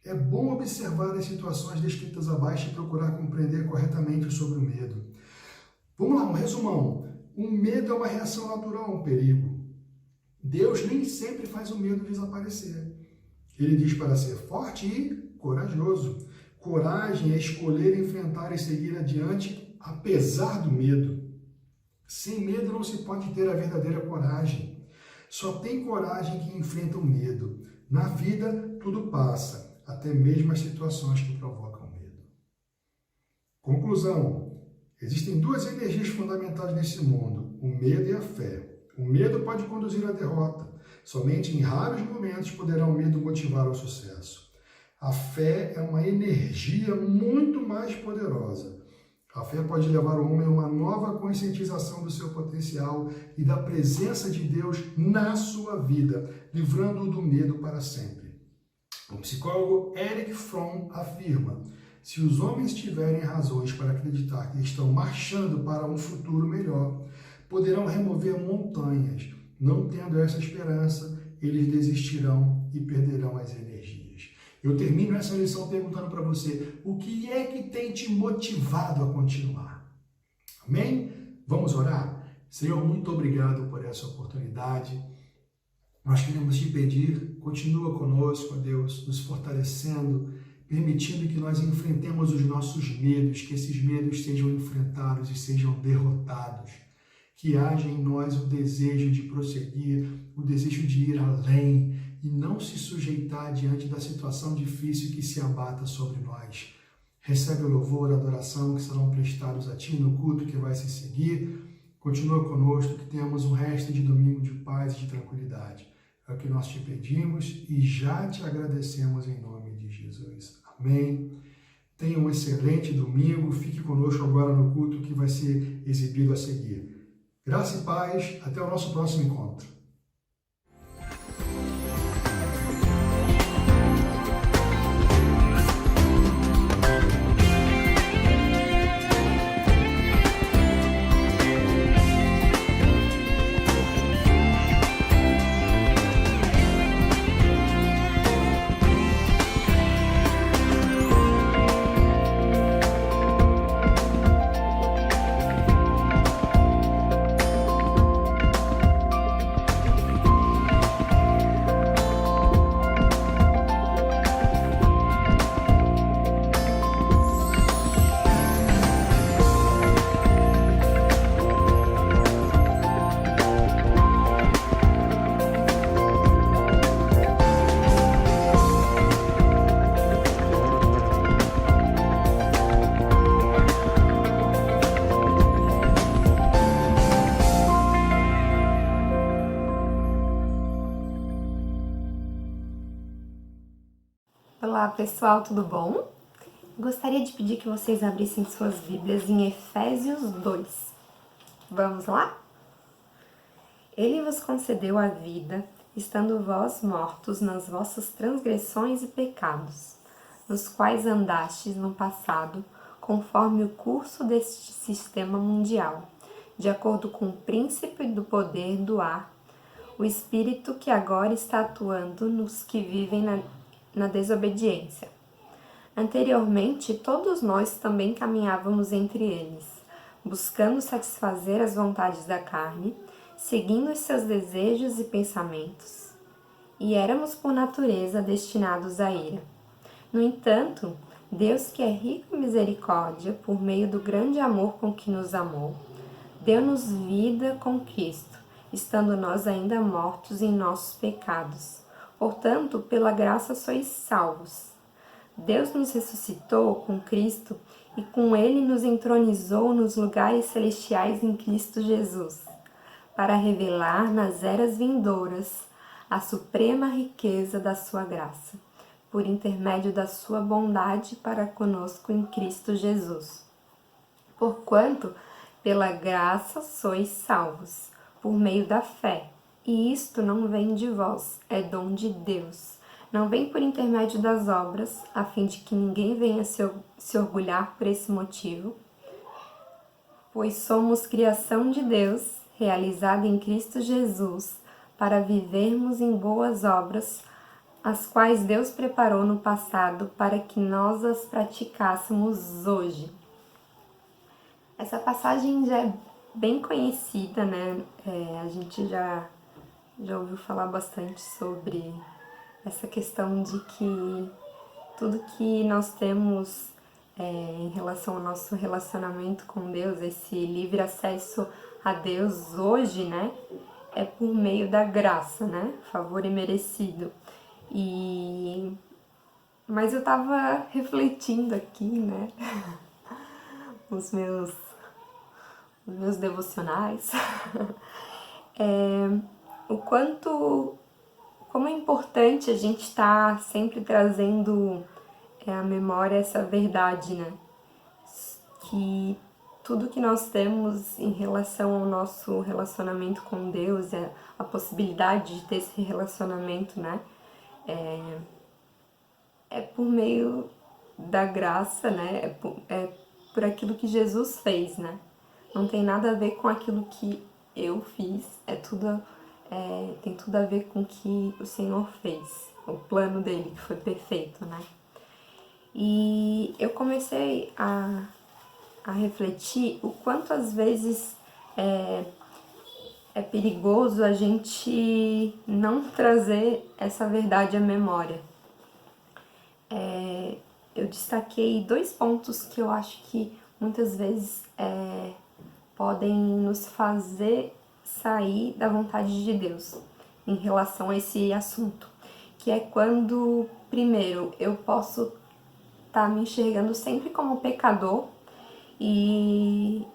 É bom observar as situações descritas abaixo e procurar compreender corretamente sobre o medo. Vamos lá, um resumão. O medo é uma reação natural a um perigo. Deus nem sempre faz o medo desaparecer. Ele diz para ser forte e corajoso. Coragem é escolher enfrentar e seguir adiante, apesar do medo. Sem medo não se pode ter a verdadeira coragem. Só tem coragem quem enfrenta o medo. Na vida, tudo passa, até mesmo as situações que provocam medo. Conclusão. Existem duas energias fundamentais nesse mundo, o medo e a fé. O medo pode conduzir à derrota. Somente em raros momentos poderá o medo motivar ao sucesso. A fé é uma energia muito mais poderosa. A fé pode levar o homem a uma nova conscientização do seu potencial e da presença de Deus na sua vida, livrando-o do medo para sempre. O psicólogo Erich Fromm afirma: se os homens tiverem razões para acreditar que estão marchando para um futuro melhor, poderão remover montanhas. Não tendo essa esperança, eles desistirão e perderão as energias. Eu termino essa lição perguntando para você, o que é que tem te motivado a continuar? Amém? Vamos orar? Senhor, muito obrigado por essa oportunidade. Nós queremos te pedir, continua conosco, ó Deus, nos fortalecendo, permitindo que nós enfrentemos os nossos medos, que esses medos sejam enfrentados e sejam derrotados. Que haja em nós o desejo de prosseguir, o desejo de ir além e não se sujeitar diante da situação difícil que se abata sobre nós. Recebe o louvor, a adoração que serão prestados a Ti no culto que vai se seguir. Continua conosco, que tenhamos um resto de domingo de paz e de tranquilidade. É o que nós te pedimos e já te agradecemos em nome de Jesus. Amém. Tenha um excelente domingo. Fique conosco agora no culto que vai ser exibido a seguir. Graça e paz. Até o nosso próximo encontro. Olá pessoal, tudo bom? Gostaria de pedir que vocês abrissem suas Bíblias em Efésios 2. Vamos lá? Ele vos concedeu a vida, estando vós mortos nas vossas transgressões e pecados, nos quais andastes no passado, conforme o curso deste sistema mundial, de acordo com o príncipe do poder do ar, o espírito que agora está atuando nos que vivem na desobediência. Anteriormente, todos nós também caminhávamos entre eles, buscando satisfazer as vontades da carne, seguindo os seus desejos e pensamentos, e éramos por natureza destinados à ira. No entanto, Deus, que é rico em misericórdia, por meio do grande amor com que nos amou, deu-nos vida com Cristo, estando nós ainda mortos em nossos pecados. Portanto, pela graça sois salvos. Deus nos ressuscitou com Cristo e com ele nos entronizou nos lugares celestiais em Cristo Jesus, para revelar nas eras vindouras a suprema riqueza da sua graça, por intermédio da sua bondade para conosco em Cristo Jesus. Porquanto, pela graça sois salvos, por meio da fé, e isto não vem de vós, é dom de Deus. Não vem por intermédio das obras, a fim de que ninguém venha se orgulhar por esse motivo, pois somos criação de Deus, realizada em Cristo Jesus, para vivermos em boas obras, as quais Deus preparou no passado para que nós as praticássemos hoje. Essa passagem já é bem conhecida, né? A gente já ouviu falar bastante sobre essa questão de que tudo que nós temos em relação ao nosso relacionamento com Deus, esse livre acesso a Deus hoje, né? É por meio da graça, né? Favor imerecido. Mas eu tava refletindo aqui, né? Os meus devocionais, como é importante a gente estar sempre trazendo à memória essa verdade, né? Que tudo que nós temos em relação ao nosso relacionamento com Deus, a possibilidade de ter esse relacionamento, né? É por meio da graça, né? É por aquilo que Jesus fez, né? Não tem nada a ver com aquilo que eu fiz, tem tudo a ver com o que o Senhor fez, o plano dele, que foi perfeito, né? E eu comecei a refletir o quanto às vezes é perigoso a gente não trazer essa verdade à memória. Eu destaquei 2 pontos que eu acho que muitas vezes podem nos fazer sair da vontade de Deus em relação a esse assunto, que é quando, primeiro, eu posso estar me enxergando sempre como pecador e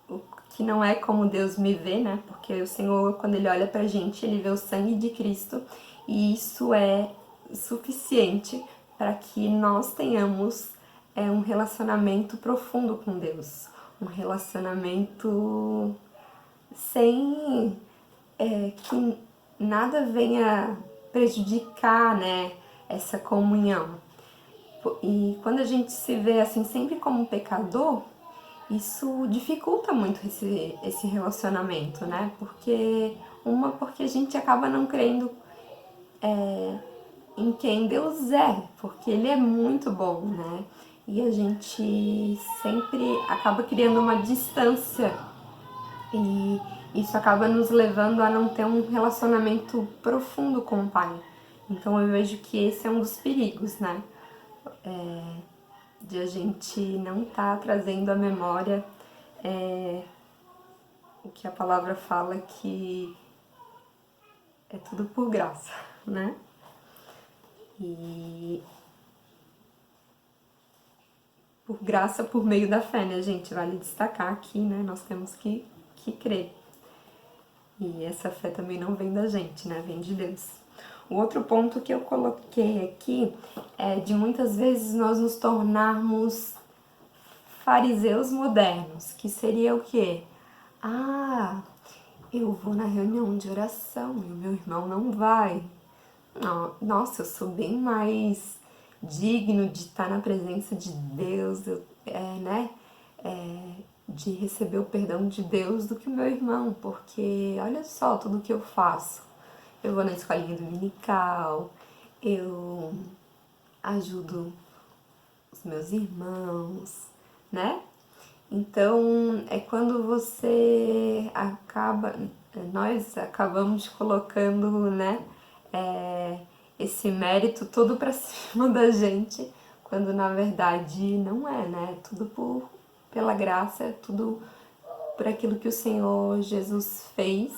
o que não é como Deus me vê, né? Porque o Senhor, quando Ele olha pra gente, Ele vê o sangue de Cristo e isso é suficiente para que nós tenhamos um relacionamento profundo com Deus, um relacionamento sem que nada venha prejudicar, né, essa comunhão. E quando a gente se vê assim sempre como pecador, isso dificulta muito esse relacionamento, né? Porque a gente acaba não crendo em quem Deus é, porque Ele é muito bom, né? E a gente sempre acaba criando uma distância e isso acaba nos levando a não ter um relacionamento profundo com o Pai. Então eu vejo que esse é um dos perigos, né? De a gente não estar trazendo à memória o que a palavra fala, que é tudo por graça, né? E por graça, por meio da fé, né, gente? Vale destacar aqui, né? Nós temos que crer. E essa fé também não vem da gente, né? Vem de Deus. O outro ponto que eu coloquei aqui é de muitas vezes nós nos tornarmos fariseus modernos, que seria o quê? Eu vou na reunião de oração e o meu irmão não vai. Nossa, eu sou bem mais digno de estar na presença de Deus, de receber o perdão de Deus do que o meu irmão, porque olha só tudo que eu faço. Eu vou na escolinha dominical, eu ajudo os meus irmãos, né? Então, é quando nós acabamos colocando, né, esse mérito todo pra cima da gente, quando na verdade não é, né? Tudo pela graça, tudo por aquilo que o Senhor Jesus fez.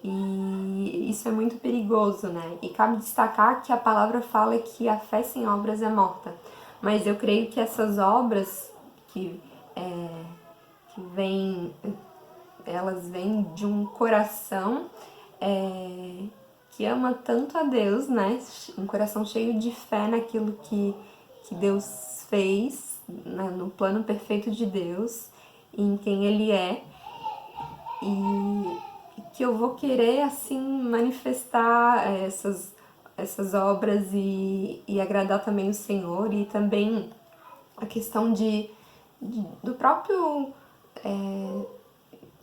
E isso é muito perigoso, né? E cabe destacar que a palavra fala que a fé sem obras é morta. mas eu creio que essas obras que vêm, elas vêm de um coração que ama tanto a Deus, né? Um coração cheio de fé naquilo que Deus fez, né? No plano perfeito de Deus, em quem Ele é, e que eu vou querer, assim, manifestar essas obras e agradar também o Senhor, e também a questão do próprio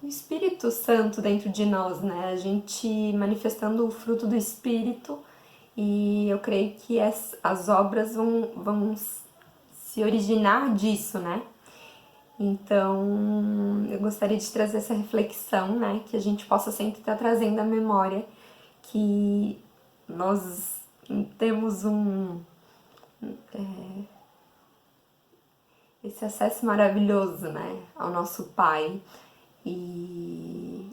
o Espírito Santo dentro de nós, né? A gente manifestando o fruto do Espírito, e eu creio que as obras vão se originar disso, né? Então, eu gostaria de trazer essa reflexão, né? Que a gente possa sempre estar trazendo à memória que nós temos esse acesso maravilhoso, né? Ao nosso Pai, e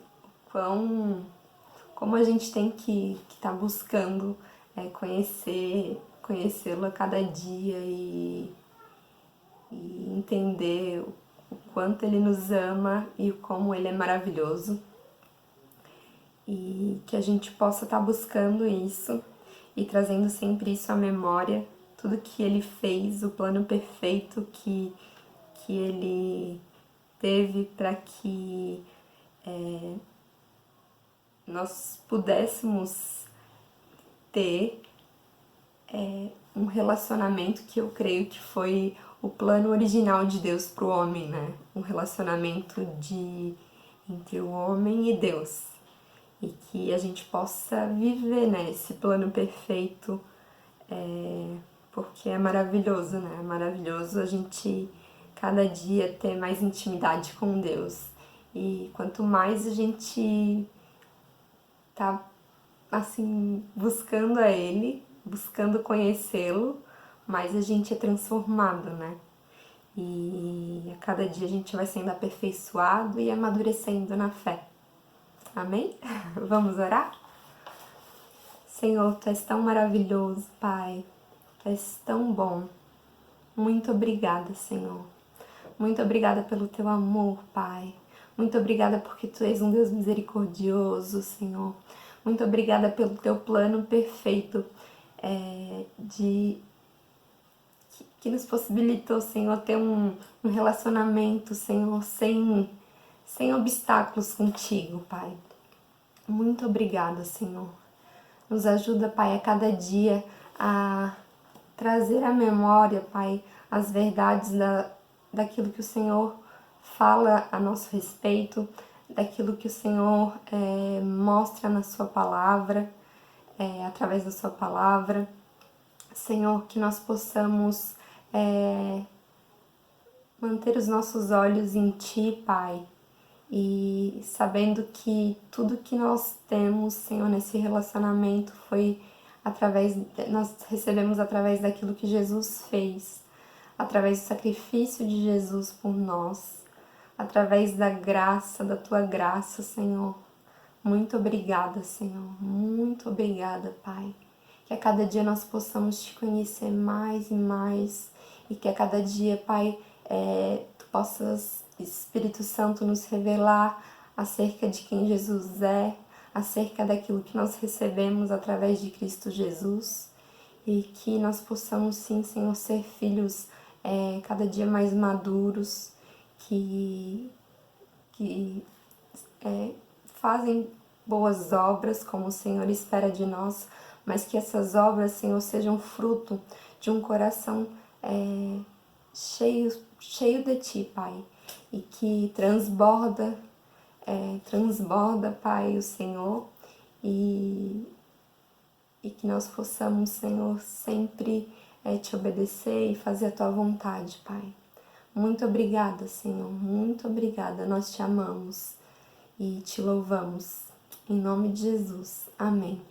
como a gente tem que estar buscando conhecê-lo a cada dia, e entender o quanto ele nos ama e como ele é maravilhoso, e que a gente possa estar buscando isso e trazendo sempre isso à memória, tudo que ele fez, o plano perfeito que ele teve para que nós pudéssemos ter um relacionamento que eu creio que foi o plano original de Deus para o homem, né? Um relacionamento entre o homem e Deus. E que a gente possa viver, né, esse plano perfeito, porque é maravilhoso, né? É maravilhoso a gente cada dia ter mais intimidade com Deus. E quanto mais a gente tá assim buscando a Ele, buscando conhecê-lo, mais a gente é transformado, né? E a cada dia a gente vai sendo aperfeiçoado e amadurecendo na fé. Amém? Vamos orar? Senhor, Tu és tão maravilhoso, Pai. Tu és tão bom. Muito obrigada, Senhor. Muito obrigada pelo Teu amor, Pai. Muito obrigada porque Tu és um Deus misericordioso, Senhor. Muito obrigada pelo Teu plano perfeito que nos possibilitou, Senhor, ter um relacionamento, Senhor, sem obstáculos contigo, Pai. Muito obrigada, Senhor. Nos ajuda, Pai, a cada dia a trazer à memória, Pai, as verdades daquilo que o Senhor fala a nosso respeito, daquilo que o Senhor mostra na Sua palavra, através da Sua palavra. Senhor, que nós possamos manter os nossos olhos em Ti, Pai, e sabendo que tudo que nós temos, Senhor, nesse relacionamento nós recebemos através daquilo que Jesus fez, através do sacrifício de Jesus por nós, através da graça, da Tua graça, Senhor. Muito obrigada, Senhor. Muito obrigada, Pai. Que a cada dia nós possamos Te conhecer mais e mais, e que a cada dia, Pai, Tu possas, Espírito Santo, nos revelar acerca de quem Jesus é, acerca daquilo que nós recebemos através de Cristo Jesus, e que nós possamos, sim, Senhor, ser filhos cada dia mais maduros, que fazem boas obras como o Senhor espera de nós, mas que essas obras, Senhor, sejam fruto de um coração cheio de Ti, Pai, e que transborda, Pai, o Senhor, e que nós possamos, Senhor, sempre Te obedecer e fazer a Tua vontade, Pai. Muito obrigada, Senhor, muito obrigada. Nós Te amamos e Te louvamos. Em nome de Jesus. Amém.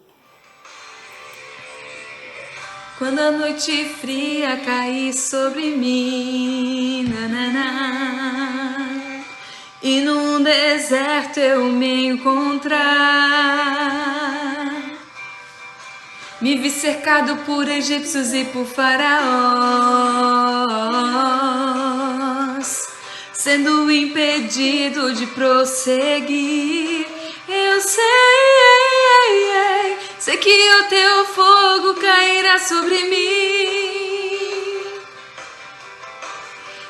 Quando a noite fria cair sobre mim, nanana, e num deserto eu me encontrar, me vi cercado por egípcios e por faraós, sendo impedido de prosseguir. Eu sei que o teu fogo cairá sobre mim.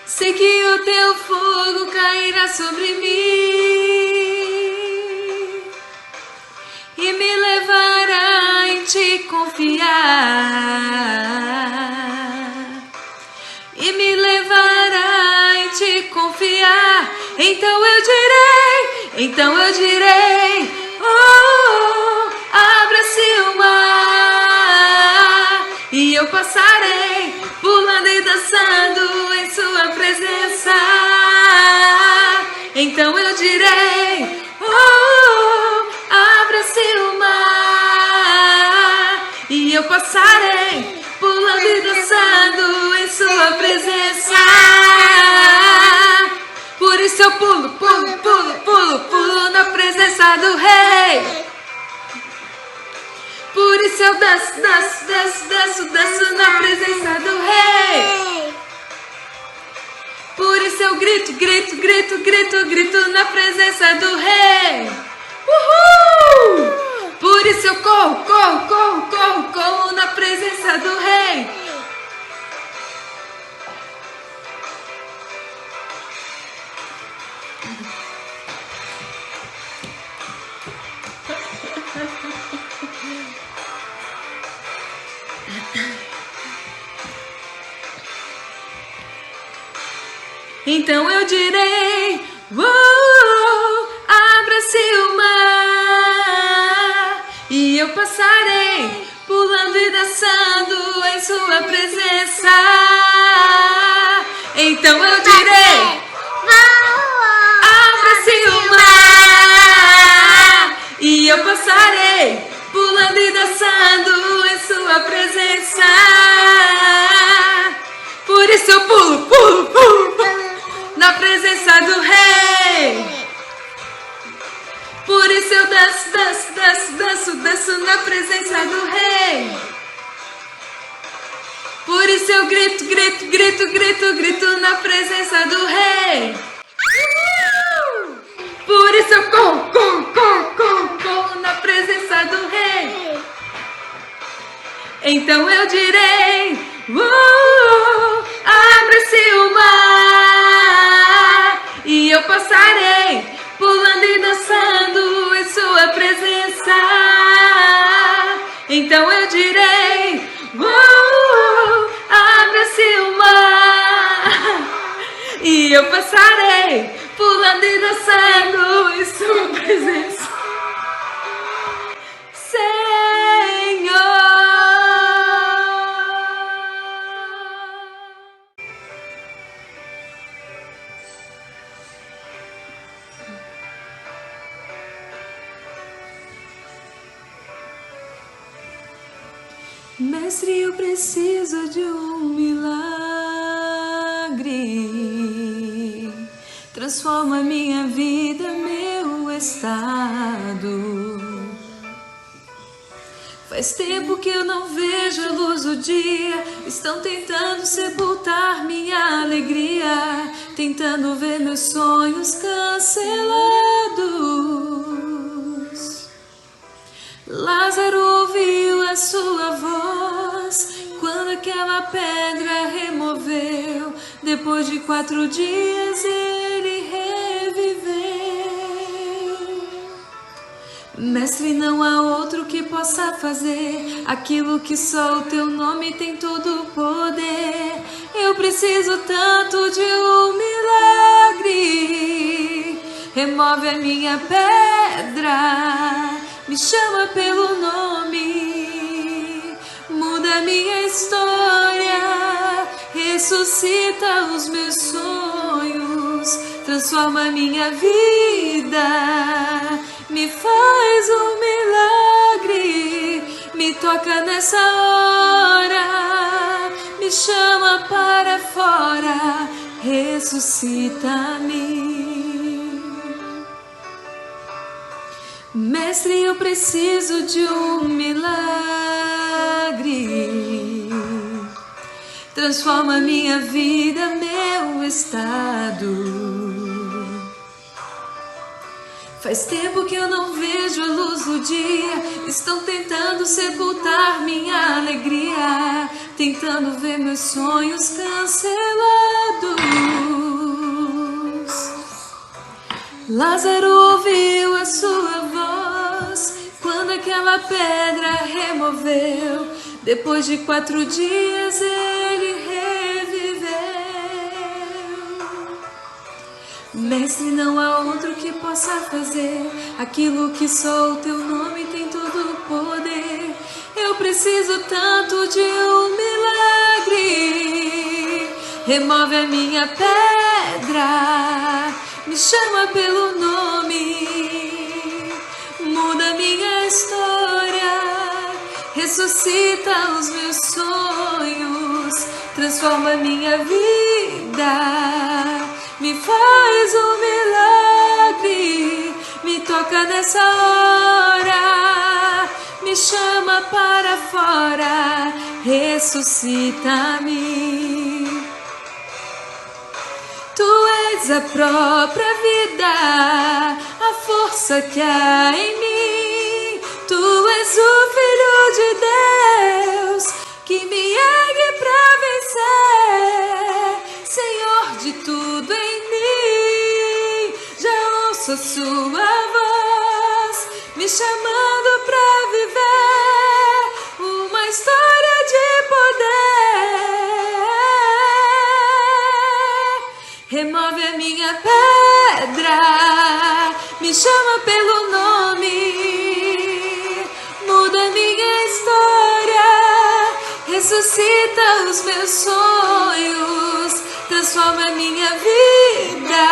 Sei que o teu fogo cairá sobre mim e me levará em te confiar. E me levará em te confiar. Então eu direi, oh, abra-se o mar, e eu passarei, pulando e dançando em sua presença. Então eu direi, oh, abra-se o mar, e eu passarei, pulando e dançando em sua presença. Por isso eu pulo, pulo, pulo, pulo, pulo na presença do Rei. Por isso eu danço, danço, danço, danço, danço na presença do Rei. Por isso eu grito, grito, grito, grito, grito na presença do Rei. Uhul! Por isso eu corro, corro, corro, corro, corro na presença do Rei. Então eu direi, abra-se o mar, e eu passarei, pulando e dançando em sua presença. Então eu direi, abra-se o mar, e eu passarei, pulando e dançando em sua presença. Por isso eu pulo, pulo, pulo, pulo na presença do Rei. Por isso eu danço, danço, danço, danço, danço na presença do Rei. Por isso eu grito, grito, grito, grito, grito na presença do Rei. Por isso eu corro, corro, corro, corro, corro na presença do Rei. Então eu direi, abra-se o mar, e eu passarei, pulando e dançando em sua presença. Então eu direi, abra-se o mar, e eu passarei, pulando e dançando em sua presença. Senhor. Mestre, eu preciso de um milagre. Transforma minha vida, meu estado. Faz tempo que eu não vejo a luz do dia. Estão tentando sepultar minha alegria, tentando ver meus sonhos cancelados. Lázaro ouviu a sua voz quando aquela pedra removeu. Depois de 4 dias ele reviveu. Mestre, não há outro que possa fazer aquilo que só o teu nome tem todo o poder. Eu preciso tanto de um milagre. Remove a minha pedra, me chama pelo nome, muda minha história, ressuscita os meus sonhos, transforma minha vida, me faz um milagre, me toca nessa hora, me chama para fora, ressuscita-me. Mestre, eu preciso de um milagre. transforma minha vida, meu estado. Faz tempo que eu não vejo a luz do dia, estão tentando sepultar minha alegria, tentando ver meus sonhos cancelados. Lázaro ouviu a sua voz quando aquela pedra removeu. Depois de 4 dias ele reviveu. Mestre, não há outro que possa fazer aquilo que só o teu nome tem todo o poder. Eu preciso tanto de um milagre. Remove a minha pedra, me chama pelo nome, muda minha história, ressuscita os meus sonhos, transforma minha vida. Me faz um milagre, me toca nessa hora, me chama para fora, ressuscita-me. Tu és a própria vida, a força que há em mim. Tu és o Filho de Deus, que me ergue pra vencer, Senhor de tudo em mim. Já ouço a sua voz, me chamando pra viver uma história de poder. Remove a minha pedra, me chama pelo nome, muda minha história, ressuscita os meus sonhos, transforma minha vida,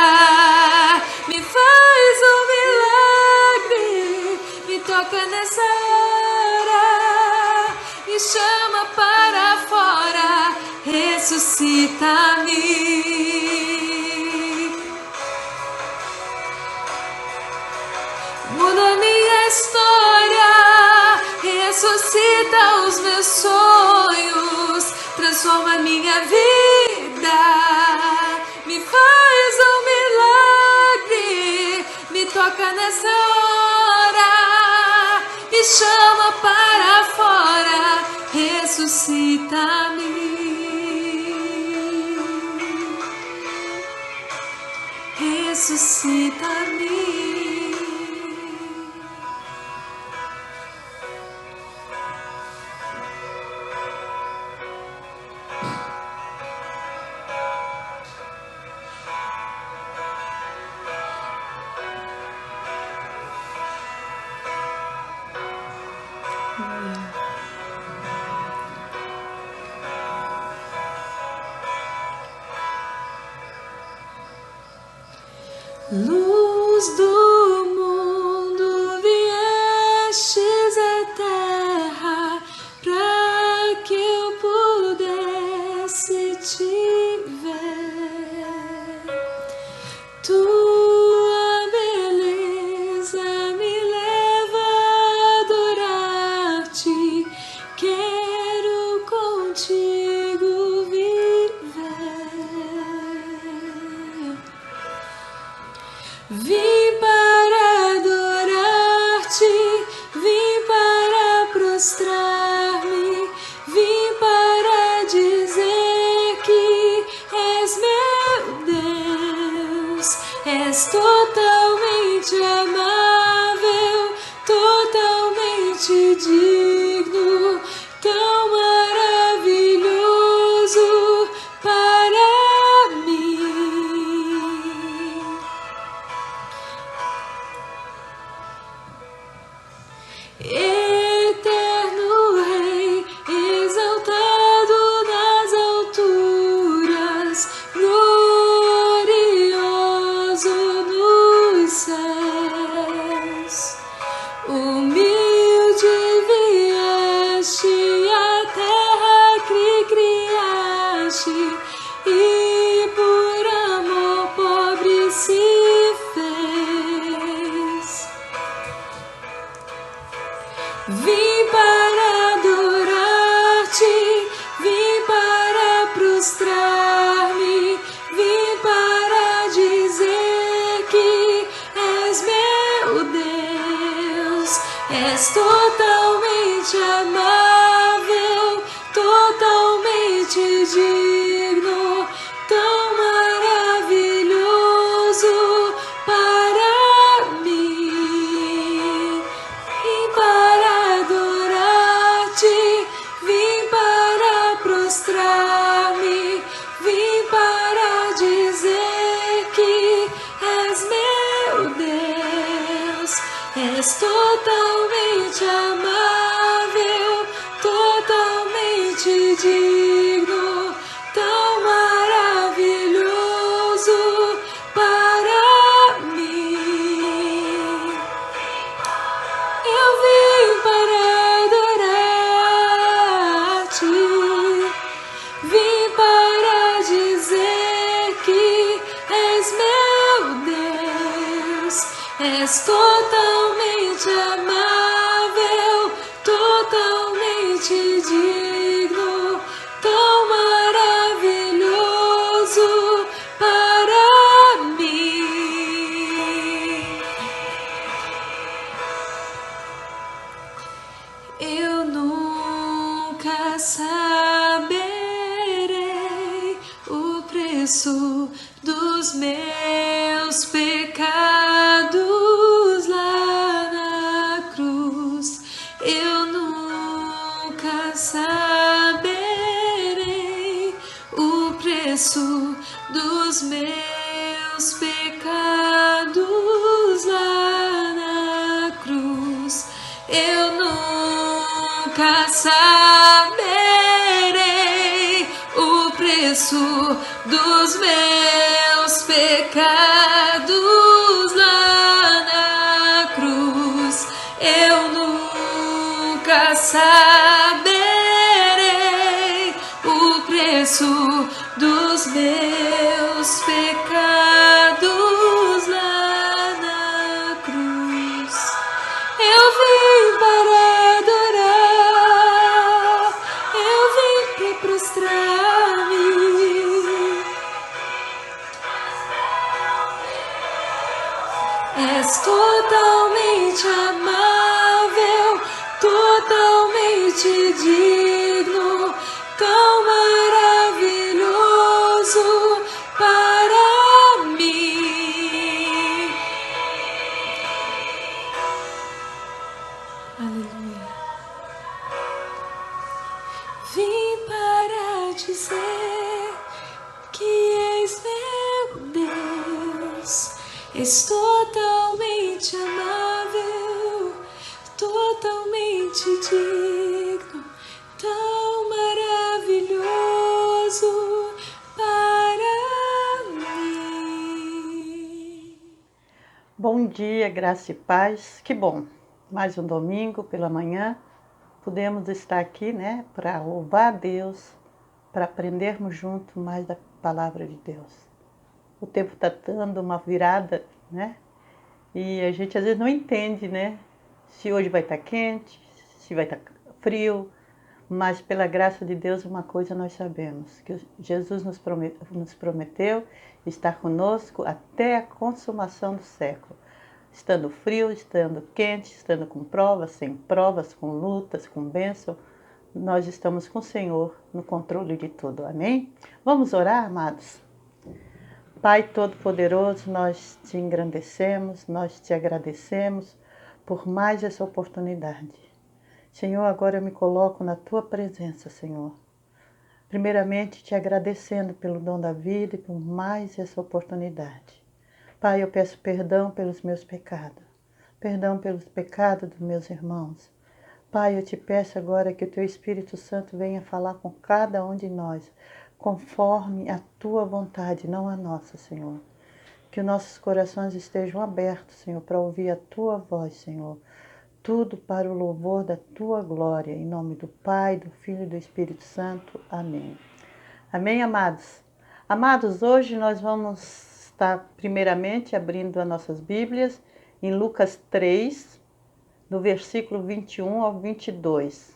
me faz um milagre, me toca nessa hora, me chama para fora, ressuscita-me. Muda minha história, ressuscita os meus sonhos, transforma minha vida, me faz um milagre, me toca nessa hora, me chama para fora, ressuscita-me. Ressuscita-me. Luz do mundo, viestes à terra para que eu pudesse te ver. Tua beleza me leva a adorar-te, quero contigo viver. Vim para adorar-te, vim para prostrar-me, vim para dizer que és meu Deus, és totalmente amável, totalmente digno, tão maravilhoso para mim. Eterno Rei, exaltado nas alturas, glorioso nos céus, humilde vieste à terra que criaste, e por amor pobre se fez. Vim para adorar-te, vim para totalmente amável, totalmente digno, tão maravilhoso para mim. Vim para adorar-te, vim para prostrar-me, vim para dizer que és meu Deus. És totalmente amável, totalmente digno, tão maravilhoso para mim. Eu vim para adorar-te, vim para dizer que és meu Deus. És totalmente amável, totalmente digno, tão maravilhoso para mim. Eu nunca saberei o preço dos meus pecados lá na cruz. Eu nunca saberei o preço dos meus pecados lá na cruz. Eu nunca saberei o preço dos meus pecados lá na cruz. Eu nunca saberei o preço dos meus pecados lá na cruz. Eu vim para adorar, eu vim para prostrar-me. És totalmente amável, totalmente digno, tão maravilhoso para mim. Aleluia. Vim para dizer que és meu Deus. És totalmente amável, totalmente digno, tão maravilhoso para mim. Bom dia, graça e paz. Que bom, mais um domingo pela manhã, podemos estar aqui, né, para louvar a Deus, para aprendermos junto mais da palavra de Deus. O tempo está dando uma virada, né, e a gente às vezes não entende, né, se hoje vai estar quente, se vai estar frio, mas pela graça de Deus uma coisa nós sabemos, que Jesus nos prometeu estar conosco até a consumação do século. Estando frio, estando quente, estando com provas, sem provas, com lutas, com bênção, nós estamos com o Senhor no controle de tudo. Amém? Vamos orar, amados? Pai Todo-Poderoso, nós te engrandecemos, nós te agradecemos por mais essa oportunidade. Senhor, agora eu me coloco na tua presença, Senhor. Primeiramente, te agradecendo pelo dom da vida e por mais essa oportunidade. Pai, eu peço perdão pelos meus pecados, perdão pelos pecados dos meus irmãos. Pai, eu te peço agora que o teu Espírito Santo venha falar com cada um de nós, conforme a tua vontade, não a nossa, Senhor. Que os nossos corações estejam abertos, Senhor, para ouvir a tua voz, Senhor. Tudo para o louvor da tua glória, em nome do Pai, do Filho e do Espírito Santo. Amém. Amém, amados? Amados, hoje nós vamos estar primeiramente abrindo as nossas Bíblias em Lucas 3, do versículo 21 ao 22.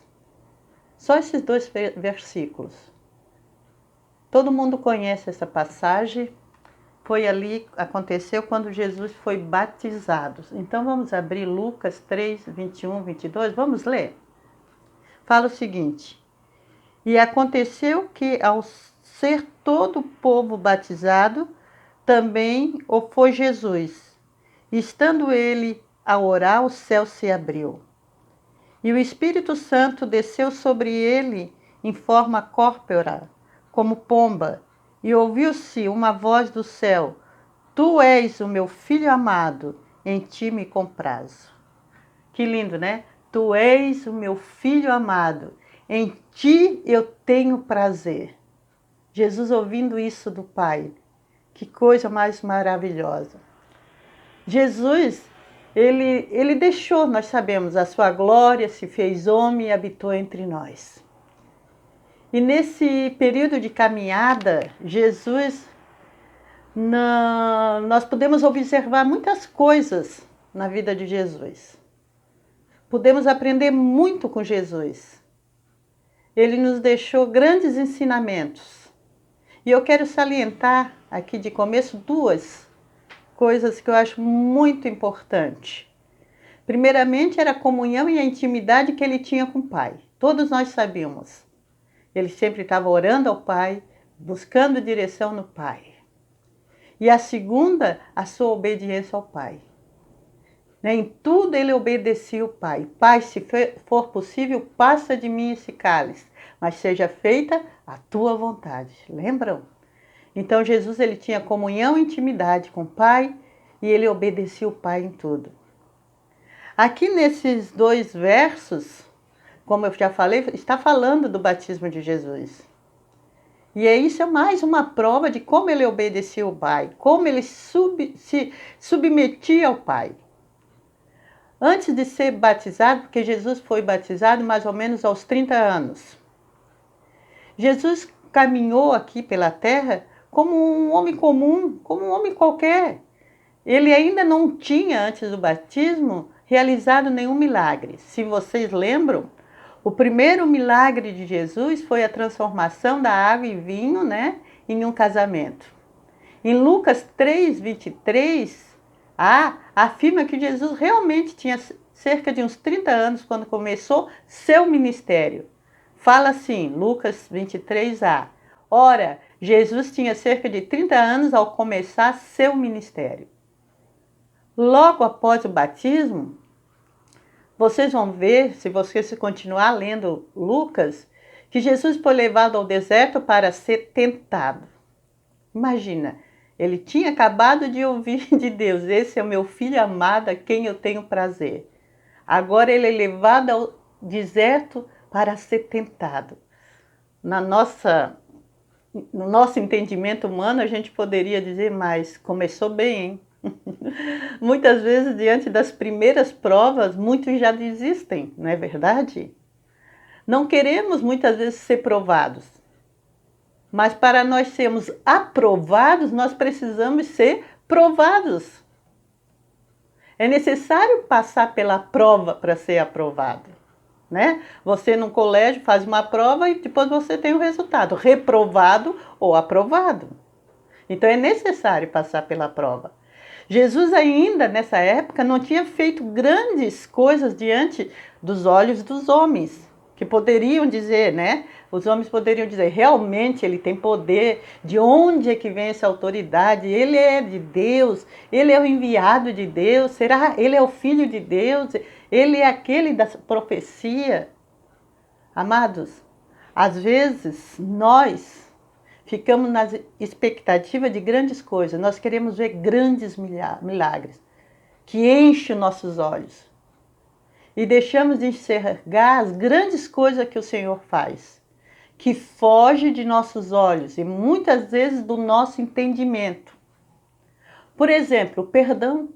Só esses dois versículos. Todo mundo conhece essa passagem. Foi ali, aconteceu quando Jesus foi batizado. Então vamos abrir Lucas 3, 21, 22. Vamos ler? fala o seguinte: e aconteceu que, ao ser todo o povo batizado, também o foi Jesus. Estando ele a orar, o céu se abriu. E o Espírito Santo desceu sobre ele em forma corpórea, como pomba, e ouviu-se uma voz do céu: Tu és o meu filho amado, em ti me comprazo. Que lindo, né? Tu és o meu filho amado, em ti eu tenho prazer. Jesus ouvindo isso do Pai, que coisa mais maravilhosa. Jesus, ele deixou, nós sabemos, a sua glória, se fez homem e habitou entre nós. E nesse período de caminhada, Jesus, nós podemos observar muitas coisas na vida de Jesus. Podemos aprender muito com Jesus. Ele nos deixou grandes ensinamentos. E eu quero salientar aqui de começo duas coisas que eu acho muito importante. Primeiramente, era a comunhão e a intimidade que ele tinha com o Pai. Todos nós sabíamos. Ele sempre estava orando ao Pai, buscando direção no Pai. E a segunda, a sua obediência ao Pai. Em tudo ele obedecia o Pai. Pai, se for possível, passa de mim esse cálice, mas seja feita a tua vontade. Lembram? Então Jesus, ele tinha comunhão e intimidade com o Pai e ele obedecia o Pai em tudo. Aqui nesses dois versos, como eu já falei, está falando do batismo de Jesus. E isso é mais uma prova de como ele obedecia o Pai, como ele se submetia ao Pai. Antes de ser batizado, porque Jesus foi batizado mais ou menos aos 30 anos. Jesus caminhou aqui pela terra como um homem comum, como um homem qualquer. Ele ainda não tinha, antes do batismo, realizado nenhum milagre. Se vocês lembram, o primeiro milagre de Jesus foi a transformação da água em vinho, em um casamento. Em Lucas 3:23, afirma que Jesus realmente tinha cerca de uns 30 anos quando começou seu ministério. Fala assim, Lucas 23a. Ora, Jesus tinha cerca de 30 anos ao começar seu ministério. Logo após o batismo, vocês vão ver, se vocês continuar lendo Lucas, que Jesus foi levado ao deserto para ser tentado. Imagina, ele tinha acabado de ouvir de Deus: esse é o meu filho amado, a quem eu tenho prazer. Agora ele é levado ao deserto para ser tentado. No nosso entendimento humano, a gente poderia dizer, mas começou bem, hein? Muitas vezes, diante das primeiras provas, muitos já desistem, não é verdade? Não queremos muitas vezes ser provados. Mas para nós sermos aprovados, nós precisamos ser provados. É necessário passar pela prova para ser aprovado. Você no colégio faz uma prova e depois você tem o resultado, reprovado ou aprovado. Então é necessário passar pela prova. Jesus ainda nessa época não tinha feito grandes coisas diante dos olhos dos homens, que poderiam dizer, os homens poderiam dizer, realmente ele tem poder, de onde é que vem essa autoridade? Ele é de Deus, ele é o enviado de Deus, será ele é o filho de Deus, ele é aquele da profecia. Amados, às vezes nós ficamos na expectativa de grandes coisas, nós queremos ver grandes milagres, que enchem os nossos olhos. E deixamos de enxergar as grandes coisas que o Senhor faz, que foge de nossos olhos e muitas vezes do nosso entendimento. Por exemplo, o perdão.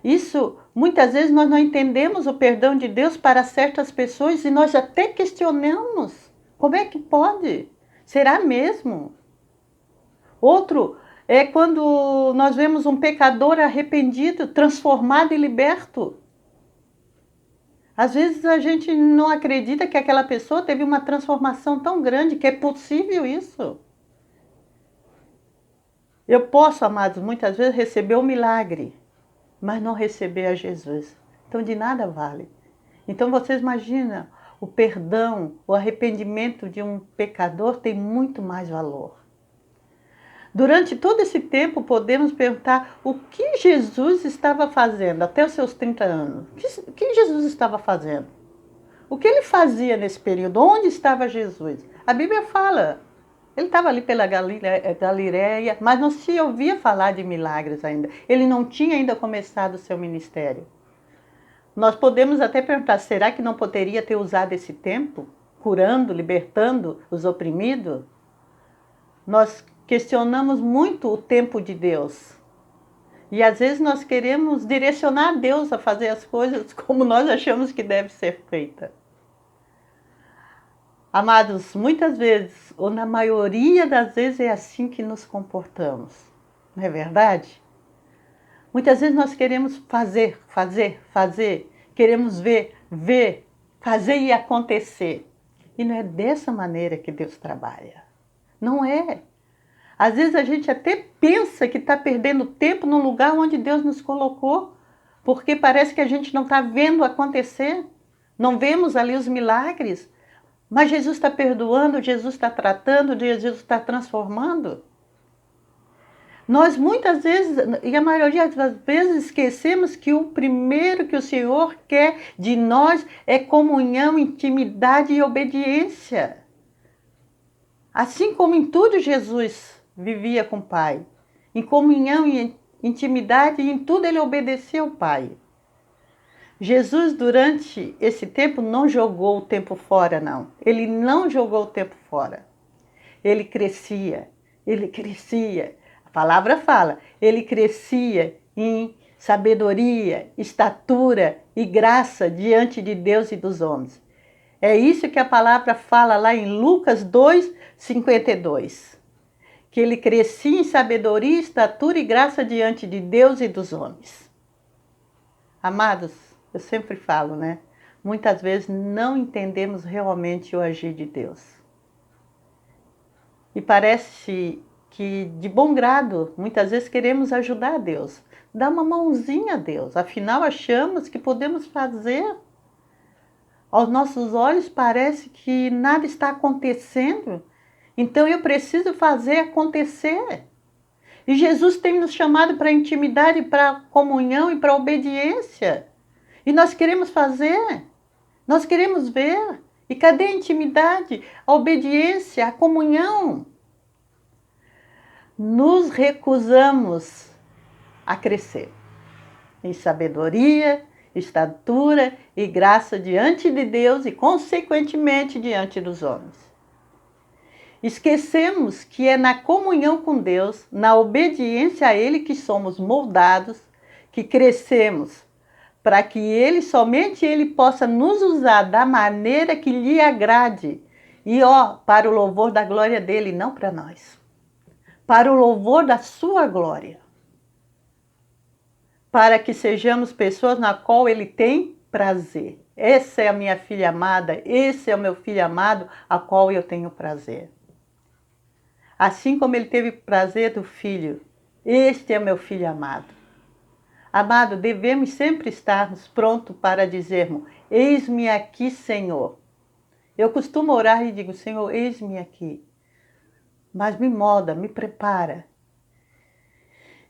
Isso, muitas vezes nós não entendemos o perdão de Deus para certas pessoas e nós até questionamos. Como é que pode? Será mesmo? Outro é quando nós vemos um pecador arrependido, transformado e liberto. Às vezes a gente não acredita que aquela pessoa teve uma transformação tão grande, que é possível isso. Eu posso, amados, muitas vezes receber um milagre, mas não receber a Jesus. Então de nada vale. Então vocês imaginam, o perdão, o arrependimento de um pecador tem muito mais valor. Durante todo esse tempo podemos perguntar o que Jesus estava fazendo até os seus 30 anos. O que Jesus estava fazendo? O que ele fazia nesse período? Onde estava Jesus? A Bíblia fala, ele estava ali pela Galileia, mas não se ouvia falar de milagres ainda. Ele não tinha ainda começado o seu ministério. Nós podemos até perguntar, será que não poderia ter usado esse tempo curando, libertando os oprimidos? Nós questionamos muito o tempo de Deus. E às vezes nós queremos direcionar Deus a fazer as coisas como nós achamos que deve ser feita. Amados, muitas vezes, ou na maioria das vezes, é assim que nos comportamos. Não é verdade? Muitas vezes nós queremos fazer, queremos ver, fazer e acontecer. E não é dessa maneira que Deus trabalha. Não é. Às vezes a gente até pensa que está perdendo tempo no lugar onde Deus nos colocou, porque parece que a gente não está vendo acontecer, não vemos ali os milagres, mas Jesus está perdoando, Jesus está tratando, Jesus está transformando. Nós muitas vezes, e a maioria das vezes, esquecemos que o primeiro que o Senhor quer de nós é comunhão, intimidade e obediência. Assim como em tudo Jesus vivia com o Pai, em comunhão e intimidade, e em tudo ele obedecia ao Pai. Jesus, durante esse tempo, não jogou o tempo fora, não. Ele não jogou o tempo fora. Ele crescia. A palavra fala, ele crescia em sabedoria, estatura e graça diante de Deus e dos homens. É isso que a palavra fala lá em Lucas 2:52. Que ele crescia em sabedoria, estatura e graça diante de Deus e dos homens. Amados, eu sempre falo, né? Muitas vezes não entendemos realmente o agir de Deus. E parece que, de bom grado, muitas vezes queremos ajudar a Deus. Dar uma mãozinha a Deus. Afinal, achamos que podemos fazer. Aos nossos olhos parece que nada está acontecendo. Então eu preciso fazer acontecer. E Jesus tem nos chamado para a intimidade, para a comunhão e para a obediência. E nós queremos fazer, nós queremos ver. E cadê a intimidade, a obediência, a comunhão? Nos recusamos a crescer em sabedoria, estatura e graça diante de Deus e, consequentemente, diante dos homens. Esquecemos que é na comunhão com Deus, na obediência a Ele que somos moldados, que crescemos, para que somente Ele possa nos usar da maneira que lhe agrade. E para o louvor da glória dEle, não para nós. Para o louvor da sua glória. Para que sejamos pessoas na qual Ele tem prazer. Essa é a minha filha amada, esse é o meu filho amado, a qual eu tenho prazer. Assim como ele teve prazer do filho, este é meu filho amado. Amado, devemos sempre estarmos prontos para dizermos, eis-me aqui, Senhor. Eu costumo orar e digo, Senhor, eis-me aqui. Mas me molda, me prepara.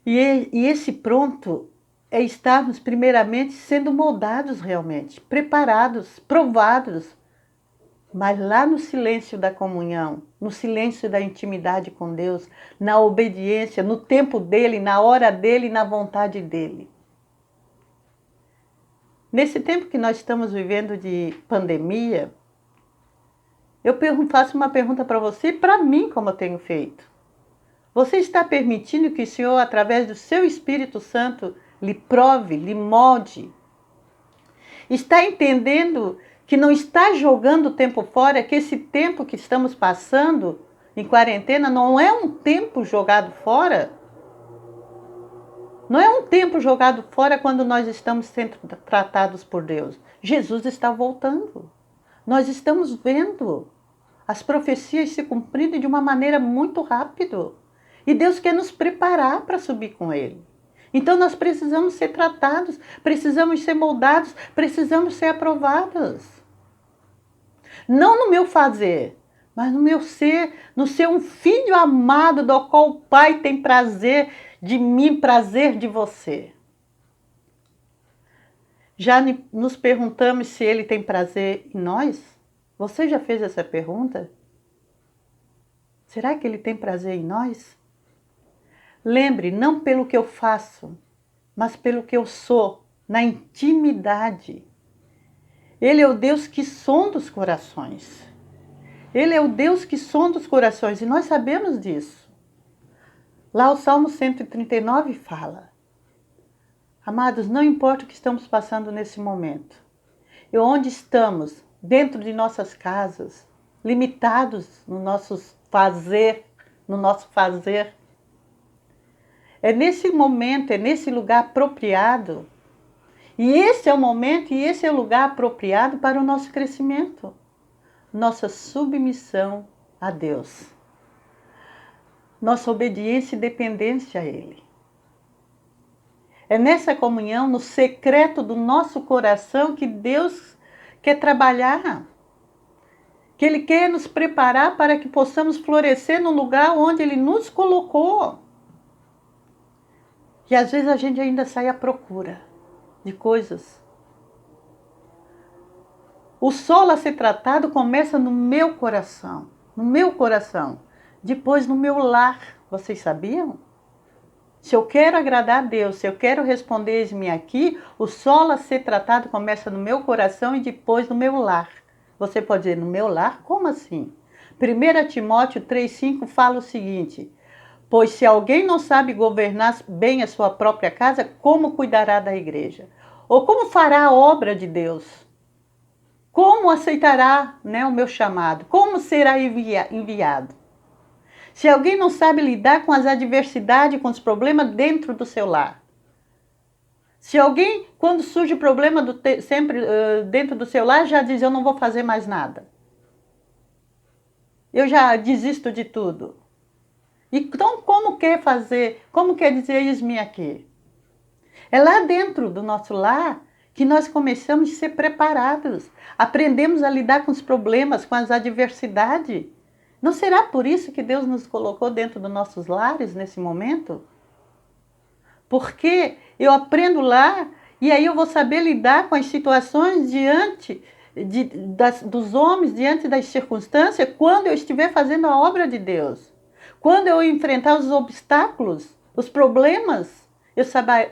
E esse pronto é estarmos primeiramente sendo moldados realmente, preparados, provados, mas lá no silêncio da comunhão, no silêncio da intimidade com Deus, na obediência, no tempo dEle, na hora dEle, na vontade dEle. Nesse tempo que nós estamos vivendo de pandemia, eu faço uma pergunta para você e para mim, como eu tenho feito. Você está permitindo que o Senhor, através do seu Espírito Santo, lhe prove, lhe molde? Está entendendo que não está jogando o tempo fora, que esse tempo que estamos passando em quarentena não é um tempo jogado fora? Não é um tempo jogado fora quando nós estamos sendo tratados por Deus. Jesus está voltando. Nós estamos vendo as profecias se cumprindo de uma maneira muito rápida. E Deus quer nos preparar para subir com Ele. Então nós precisamos ser tratados, precisamos ser moldados, precisamos ser aprovados. Não no meu fazer, mas no meu ser, no ser um filho amado do qual o Pai tem prazer de mim, prazer de você. Já nos perguntamos se Ele tem prazer em nós? Você já fez essa pergunta? Será que Ele tem prazer em nós? Lembre, não pelo que eu faço, mas pelo que eu sou, na intimidade. Ele é o Deus que sonda os corações. Ele é o Deus que sonda os corações, e nós sabemos disso. Lá o Salmo 139 fala: amados, não importa o que estamos passando nesse momento, e onde estamos, dentro de nossas casas, limitados no nosso fazer, é nesse momento, é nesse lugar apropriado, e esse é o momento e esse é o lugar apropriado para o nosso crescimento, nossa submissão a Deus, nossa obediência e dependência a Ele. É nessa comunhão, no secreto do nosso coração, que Deus quer trabalhar, que Ele quer nos preparar para que possamos florescer no lugar onde Ele nos colocou. E às vezes a gente ainda sai à procura de coisas. O solo a ser tratado começa no meu coração, depois no meu lar. Vocês sabiam? Se eu quero agradar a Deus, se eu quero responder eis-me aqui, o solo a ser tratado começa no meu coração e depois no meu lar. Você pode dizer, no meu lar? Como assim? 1 Timóteo 3,5 fala o seguinte: pois se alguém não sabe governar bem a sua própria casa, como cuidará da igreja? Ou como fará a obra de Deus? Como aceitará, o meu chamado? Como será enviado? Se alguém não sabe lidar com as adversidades, com os problemas dentro do seu lar. Se alguém, quando surge problema dentro do seu lar, já diz, eu não vou fazer mais nada. Eu já desisto de tudo. Então, como quer dizer eis-me aqui? É lá dentro do nosso lar que nós começamos a ser preparados. Aprendemos a lidar com os problemas, com as adversidades. Não será por isso que Deus nos colocou dentro dos nossos lares nesse momento? Porque eu aprendo lá e aí eu vou saber lidar com as situações diante dos homens, diante das circunstâncias, quando eu estiver fazendo a obra de Deus. Quando eu enfrentar os obstáculos, os problemas, eu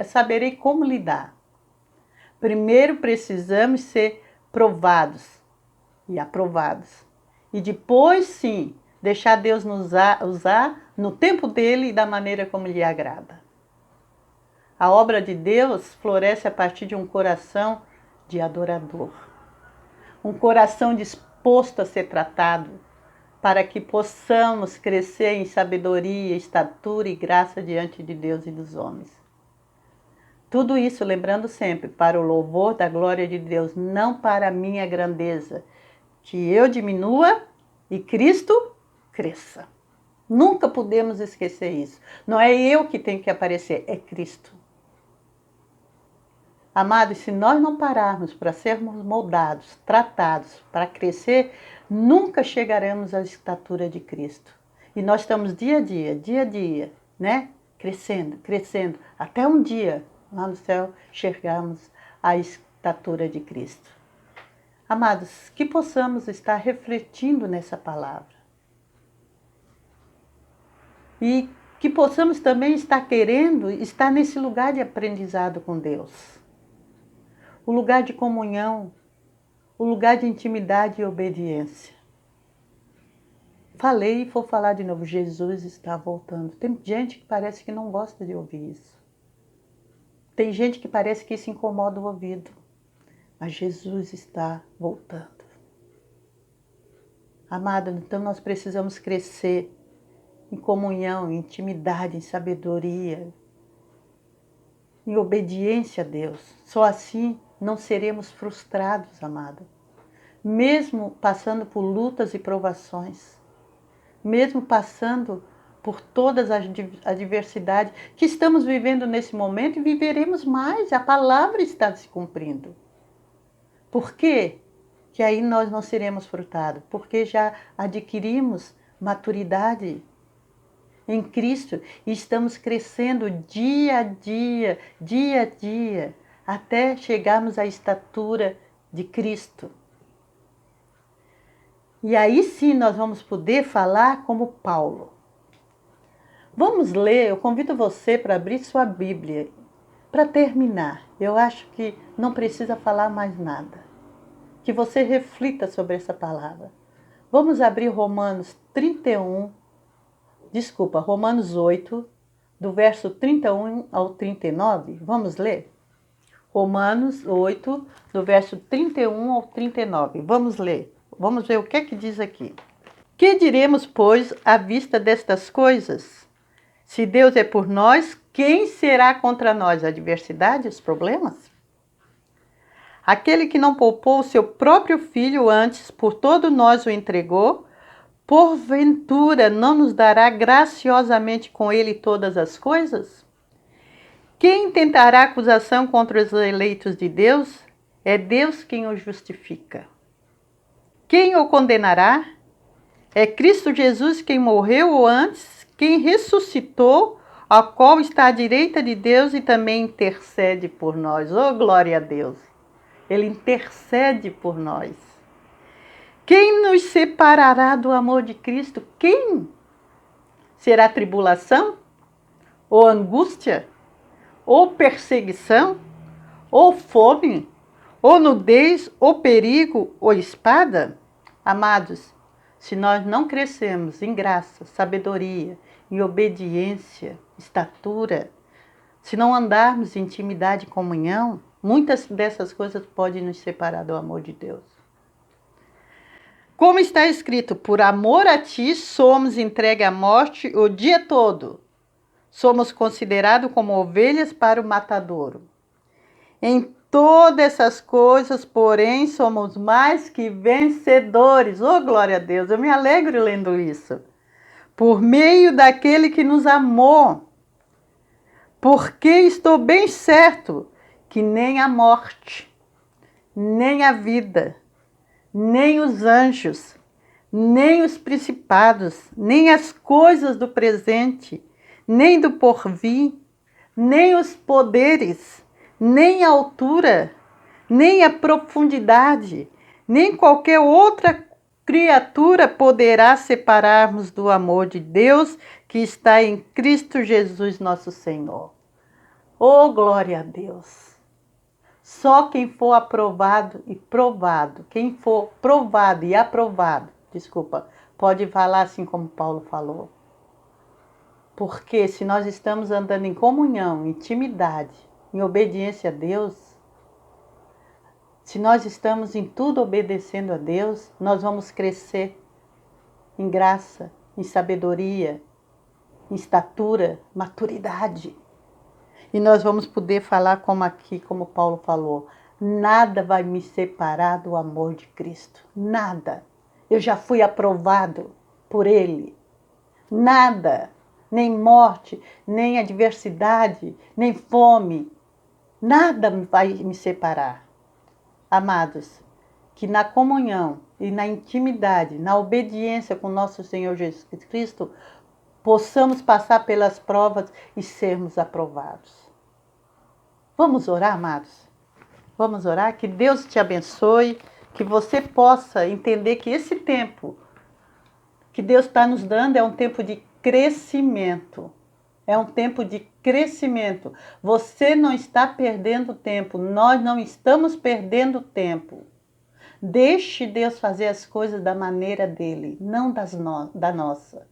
saberei como lidar. Primeiro precisamos ser provados e aprovados. E depois, sim, deixar Deus nos usar no tempo dele e da maneira como lhe agrada. A obra de Deus floresce a partir de um coração de adorador. Um coração disposto a ser tratado, para que possamos crescer em sabedoria, estatura e graça diante de Deus e dos homens. Tudo isso, lembrando sempre, para o louvor da glória de Deus, não para a minha grandeza, que eu diminua e Cristo cresça. Nunca podemos esquecer isso. Não é eu que tenho que aparecer, é Cristo. Amados, se nós não pararmos para sermos moldados, tratados, para crescer, nunca chegaremos à estatura de Cristo. E nós estamos dia a dia, crescendo, até um dia, lá no céu, chegarmos à estatura de Cristo. Amados, que possamos estar refletindo nessa palavra. E que possamos também estar querendo estar nesse lugar de aprendizado com Deus. O lugar de comunhão, o lugar de intimidade e obediência. Falei e vou falar de novo, Jesus está voltando. Tem gente que parece que não gosta de ouvir isso. Tem gente que parece que isso incomoda o ouvido. Mas Jesus está voltando. Amado, então nós precisamos crescer em comunhão, em intimidade, em sabedoria, em obediência a Deus. Só assim não seremos frustrados, amado. Mesmo passando por lutas e provações, mesmo passando por todas as adversidades que estamos vivendo nesse momento e viveremos mais. A palavra está se cumprindo. Por quê? Que aí nós não seremos frutados, porque já adquirimos maturidade em Cristo e estamos crescendo dia a dia, até chegarmos à estatura de Cristo. E aí sim nós vamos poder falar como Paulo. Vamos ler, eu convido você para abrir sua Bíblia. Para terminar, eu acho que não precisa falar mais nada. Que você reflita sobre essa palavra. Vamos abrir Romanos 8, do verso 31 ao 39. Vamos ler? Romanos 8, do verso 31 ao 39. Vamos ler. Vamos ver o que é que diz aqui. Que diremos, pois, à vista destas coisas? Se Deus é por nós, quem será contra nós? A adversidade, os problemas? Aquele que não poupou o seu próprio filho antes, por todo nós o entregou, porventura não nos dará graciosamente com ele todas as coisas? Quem tentará acusação contra os eleitos de Deus? É Deus quem o justifica. Quem o condenará? É Cristo Jesus quem morreu ou antes, quem ressuscitou, a qual está à direita de Deus e também intercede por nós. Oh, glória a Deus! Ele intercede por nós. Quem nos separará do amor de Cristo? Quem? Será tribulação? Ou angústia? Ou perseguição? Ou fome? Ou nudez? Ou perigo? Ou espada? Amados, se nós não crescemos em graça, sabedoria, em obediência, estatura, se não andarmos em intimidade e comunhão, muitas dessas coisas podem nos separar do amor de Deus. Como está escrito, por amor a ti somos entregue à morte o dia todo. Somos considerados como ovelhas para o matadouro. Em todas essas coisas, porém, somos mais que vencedores. Oh, glória a Deus! Eu me alegro lendo isso. Por meio daquele que nos amou. Porque estou bem certo que nem a morte, nem a vida, nem os anjos, nem os principados, nem as coisas do presente, nem do porvir, nem os poderes, nem a altura, nem a profundidade, nem qualquer outra criatura poderá separar-nos do amor de Deus que está em Cristo Jesus nosso Senhor. Oh, glória a Deus! Só quem for aprovado e provado, quem for provado e aprovado, pode falar assim como Paulo falou. Porque se nós estamos andando em comunhão, em intimidade, em obediência a Deus, se nós estamos em tudo obedecendo a Deus, nós vamos crescer em graça, em sabedoria, em estatura, maturidade. E nós vamos poder falar como aqui, como Paulo falou, nada vai me separar do amor de Cristo, nada. Eu já fui aprovado por Ele, nada, nem morte, nem adversidade, nem fome, nada vai me separar. Amados, que na comunhão e na intimidade, na obediência com nosso Senhor Jesus Cristo, possamos passar pelas provas e sermos aprovados. Vamos orar, amados? Vamos orar? Que Deus te abençoe, que você possa entender que esse tempo que Deus está nos dando é um tempo de crescimento. É um tempo de crescimento. Você não está perdendo tempo, nós não estamos perdendo tempo. Deixe Deus fazer as coisas da maneira dele, não da nossa,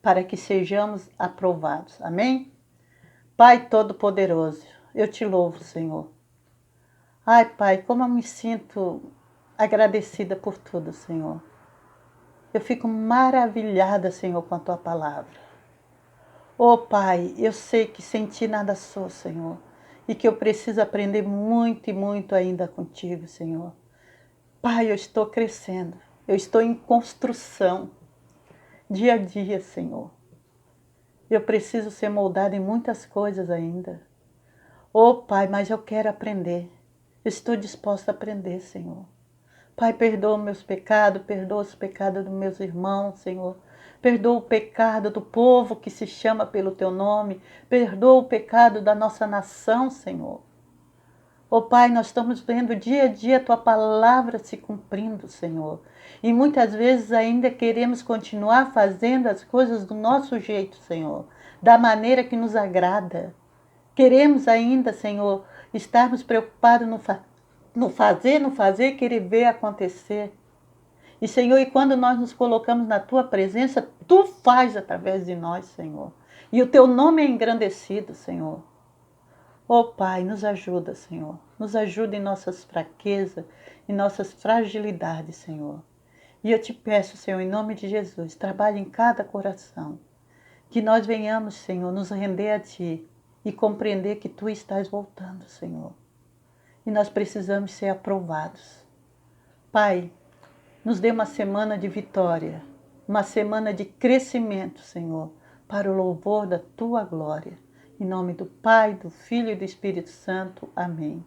para que sejamos aprovados. Amém? Pai Todo-Poderoso, eu te louvo, Senhor. Ai, Pai, como eu me sinto agradecida por tudo, Senhor. Eu fico maravilhada, Senhor, com a Tua palavra. Oh, Pai, eu sei que sem Ti nada sou, Senhor, e que eu preciso aprender muito e muito ainda contigo, Senhor. Pai, eu estou crescendo, eu estou em construção, dia a dia, Senhor. Eu preciso ser moldada em muitas coisas ainda. Oh, Pai, mas eu quero aprender. Estou disposta a aprender, Senhor. Pai, perdoa meus pecados, perdoa os pecados dos meus irmãos, Senhor. Perdoa o pecado do povo que se chama pelo Teu nome. Perdoa o pecado da nossa nação, Senhor. Oh, Pai, nós estamos vendo dia a dia a Tua palavra se cumprindo, Senhor. E muitas vezes ainda queremos continuar fazendo as coisas do nosso jeito, Senhor. Da maneira que nos agrada. Queremos ainda, Senhor, estarmos preocupados no fazer, querer ver acontecer. E, Senhor, e quando nós nos colocamos na Tua presença, Tu faz através de nós, Senhor. E o Teu nome é engrandecido, Senhor. Oh, Pai, nos ajuda, Senhor. Nos ajuda em nossas fraquezas, em nossas fragilidades, Senhor. E eu te peço, Senhor, em nome de Jesus, trabalhe em cada coração. Que nós venhamos, Senhor, nos render a Ti e compreender que Tu estás voltando, Senhor. E nós precisamos ser aprovados. Pai, nos dê uma semana de vitória, uma semana de crescimento, Senhor, para o louvor da Tua glória. Em nome do Pai, do Filho e do Espírito Santo. Amém.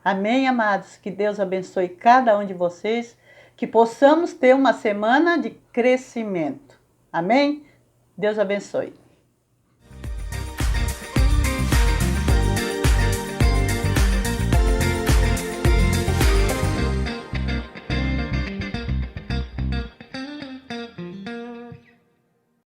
Amém, amados. Que Deus abençoe cada um de vocês, que possamos ter uma semana de crescimento. Amém? Deus abençoe.